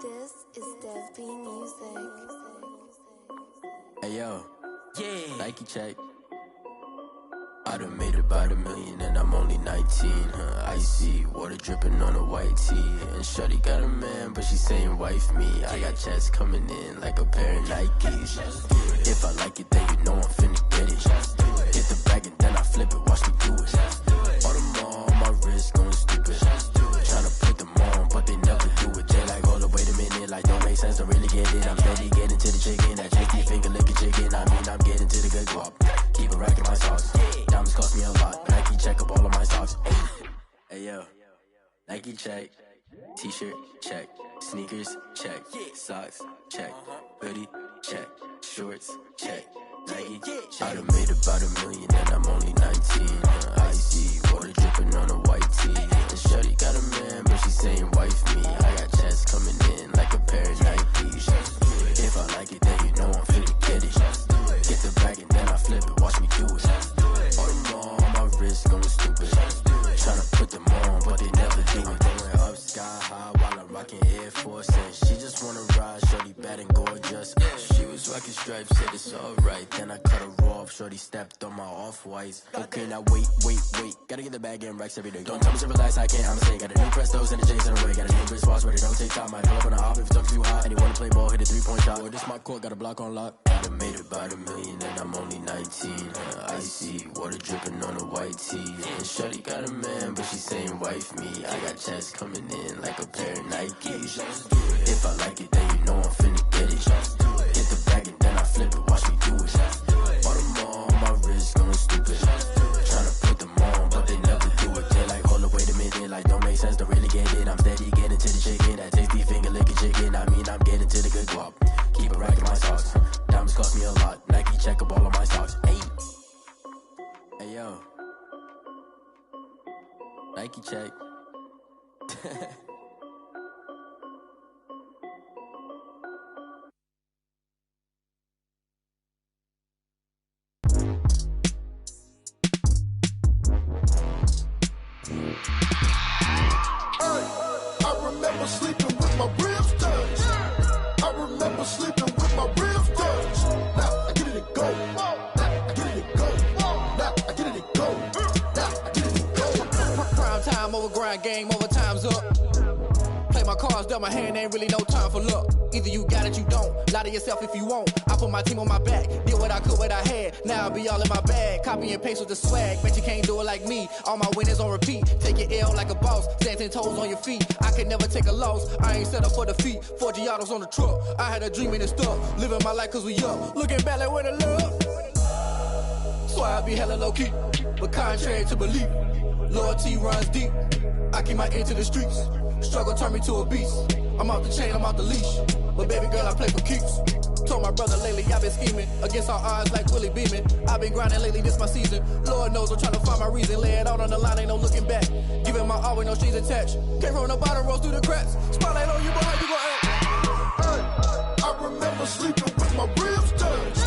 This is Dev B Music. Hey yo, yeah, Nike check. I done made about $1 million and I'm only 19, Icy, water dripping on a white tee. And shorty got a man, but she saying wife me. I got checks coming in like a pair of Nikes. If I like it, then you know I'm finna get it. Hit the bag and then I flip it, watch me do it. All them on my wrist going stupid. Tryna put them on, but they never do it. They like, hold up, wait a minute, like don't make sense, don't really get it. I'm steady getting to the chicken, that tricky finger licking chicken. I mean, I'm getting to the good guap. Keep a rack in my sauce. Diamonds cost me a lot. Nike check up all of my socks. Hey yo, Nike check. T-shirt check. Sneakers check. Socks check. Hoodie check. Shorts check. Nike I done made about $1 million and I'm only 19. Icy, water dripping on a white tee. And shorty got a man, but she saying wife me. I got checks coming in like a pair of Nikes. If I like it, then you know I'm finna get it. Get the bag and then I flip it, watch me do it. All them on my wrist going stupid. Tryna put them on, but they never do it. Going up sky high while I'm rocking Air Force. And she just wanna ride, shorty bad and gorgeous. She was rocking the stripes, said it's alright. Then I cut her off, shorty stepped on my off-whites. Okay, now wait. Gotta get the bag and racks every day. Don't tell me to relax, I can't, I'm a got a new Prestos and a J's in a way. Got a new Chris Foss, but it don't take time. I pull up on a hop if it's up too hot. And you wanna play ball, hit a 3-point shot. Boy, this my court, got a block on lock. I done made about $1 million and I'm only 19. Icy, water dripping on a white tee. And shorty got a man, but she saying wife me. I got checks coming in like a pair of Nikes. If I like it, then you know I'm finna get it. Hit the bag and then I flip it, watch me do it. Bought them all, my wrist going stupid. Tryna put them on, but they never do it. They like, hold up, wait a minute, like don't make sense, don't really get it. I'm steady getting to the chicken, that tasty finger licking chicken. I mean, I'm getting to the good guap. Keep a rack in my socks. Diamonds cost me a lot. Nike check up all of my stocks. Hey yo. Nike check. I remember sleeping with my ribs touched. I remember sleeping with my ribs touched. Now I get it and go. Now I get it and go. Now I get it and go. Now I get it and go. Prime time over grind game, over time's up. Play my cards, dealt my hand, ain't really no time for luck. Either you got it, you don't. Lie to yourself if you won't. I put my team on my back, did what I could, what I had. Now I'll be all in my bag, copy and paste with the swag. Bet you can't do it like me. All my winners on repeat. Take your L like a boss, stand 10 toes on your feet. I can never take a loss. I ain't set up for defeat. 4 Giottos on the truck. I had a dream and it stuck. Living my life cause we up. Looking back like where the love. So I be hella low key, but contrary to belief, loyalty runs deep. I keep my ear to the streets. Struggle turned me to a beast. I'm out the chain, I'm out the leash. But baby girl, I play for keeps. Told my brother lately, I've been scheming against all odds like Willie Beeman. I've been grinding lately, this my season. Lord knows I'm trying to find my reason. Lay it out on the line, ain't no looking back. Giving my all with no strings attached. Came from the bottom, rose through the cracks. Spotlight on you, but how you gon' act? I remember sleeping with my ribs touched.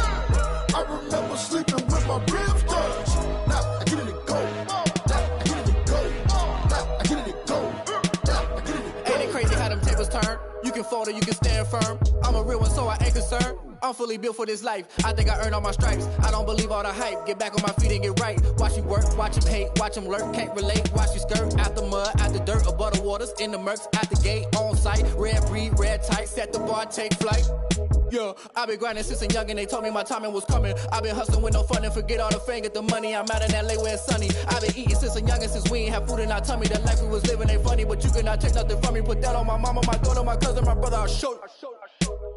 I remember sleeping with my ribs touched. Now I get it and go. Now I get it and go. Now I get it and go. Now I get it and go. Ain't it crazy how them tables turn? You can fold or you can stand firm. I'm a real one, so I ain't concerned. I'm fully built for this life. I think I earned all my stripes. I don't believe all the hype. Get back on my feet and get right. Watch you work, watch him hate, watch him lurk. Can't relate, watch you skirt. Out the mud, out the dirt, above the waters, in the murks, out the gate, on site. Red breed, red tight, set the bar, take flight. Yeah, I been grinding since a youngin'. They told me my timing was coming. I been hustling with no fun and forget all the fame, get the money. I'm out in LA where it's sunny. I been eating since a youngin', since we ain't have food in our tummy. The life we was living ain't funny, but you cannot take nothing from me. Put that on my mama, my daughter, my cousin, my brother. I'll show you.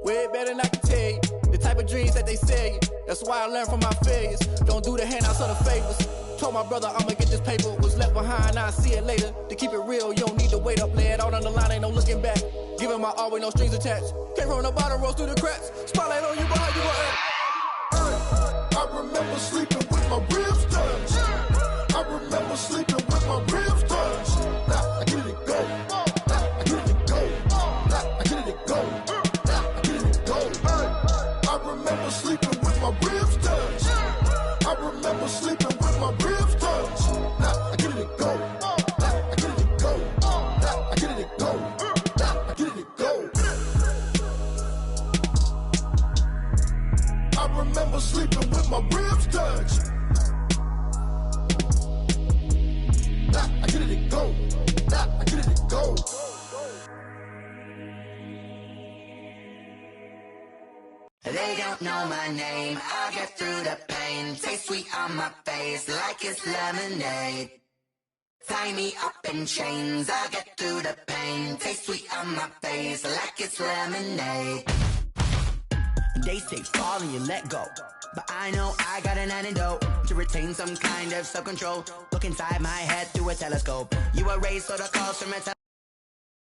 Way better than I can tell you. The type of dreams that they sell you. That's why I learned from my failures. Don't do the handouts or the favors. Told my brother I'ma get this paper. Was left behind, I'll see it later. To keep it real, you don't need to wait up. Lay it out on the line, ain't no looking back. Giving my all with no strings attached. Came from the bottom, rose through the cracks. Spotlight on you, but how you gon' act? I remember sleeping with my ribs touched. I remember sleeping with my ribs touched. Now I get it and go. Now I get it and go. Now I get it and go. Now I get it and go. I remember sleeping with my ribs touched. I remember sleeping with my ribs touched. Now I get it and go. Now I get it and go. Now I get it and go. Now I get it and go. I remember sleeping with my ribs touched. Now I get it and go. Now I get it and go. They don't know my name, I'll get through the pain. Taste sweet on my face like it's lemonade. Tie me up in chains, I'll get through the pain. Taste sweet on my face like it's lemonade. They say fall and you let go, but I know I got an antidote to retain some kind of self-control. Look inside my head through a telescope. You erase all the calls from a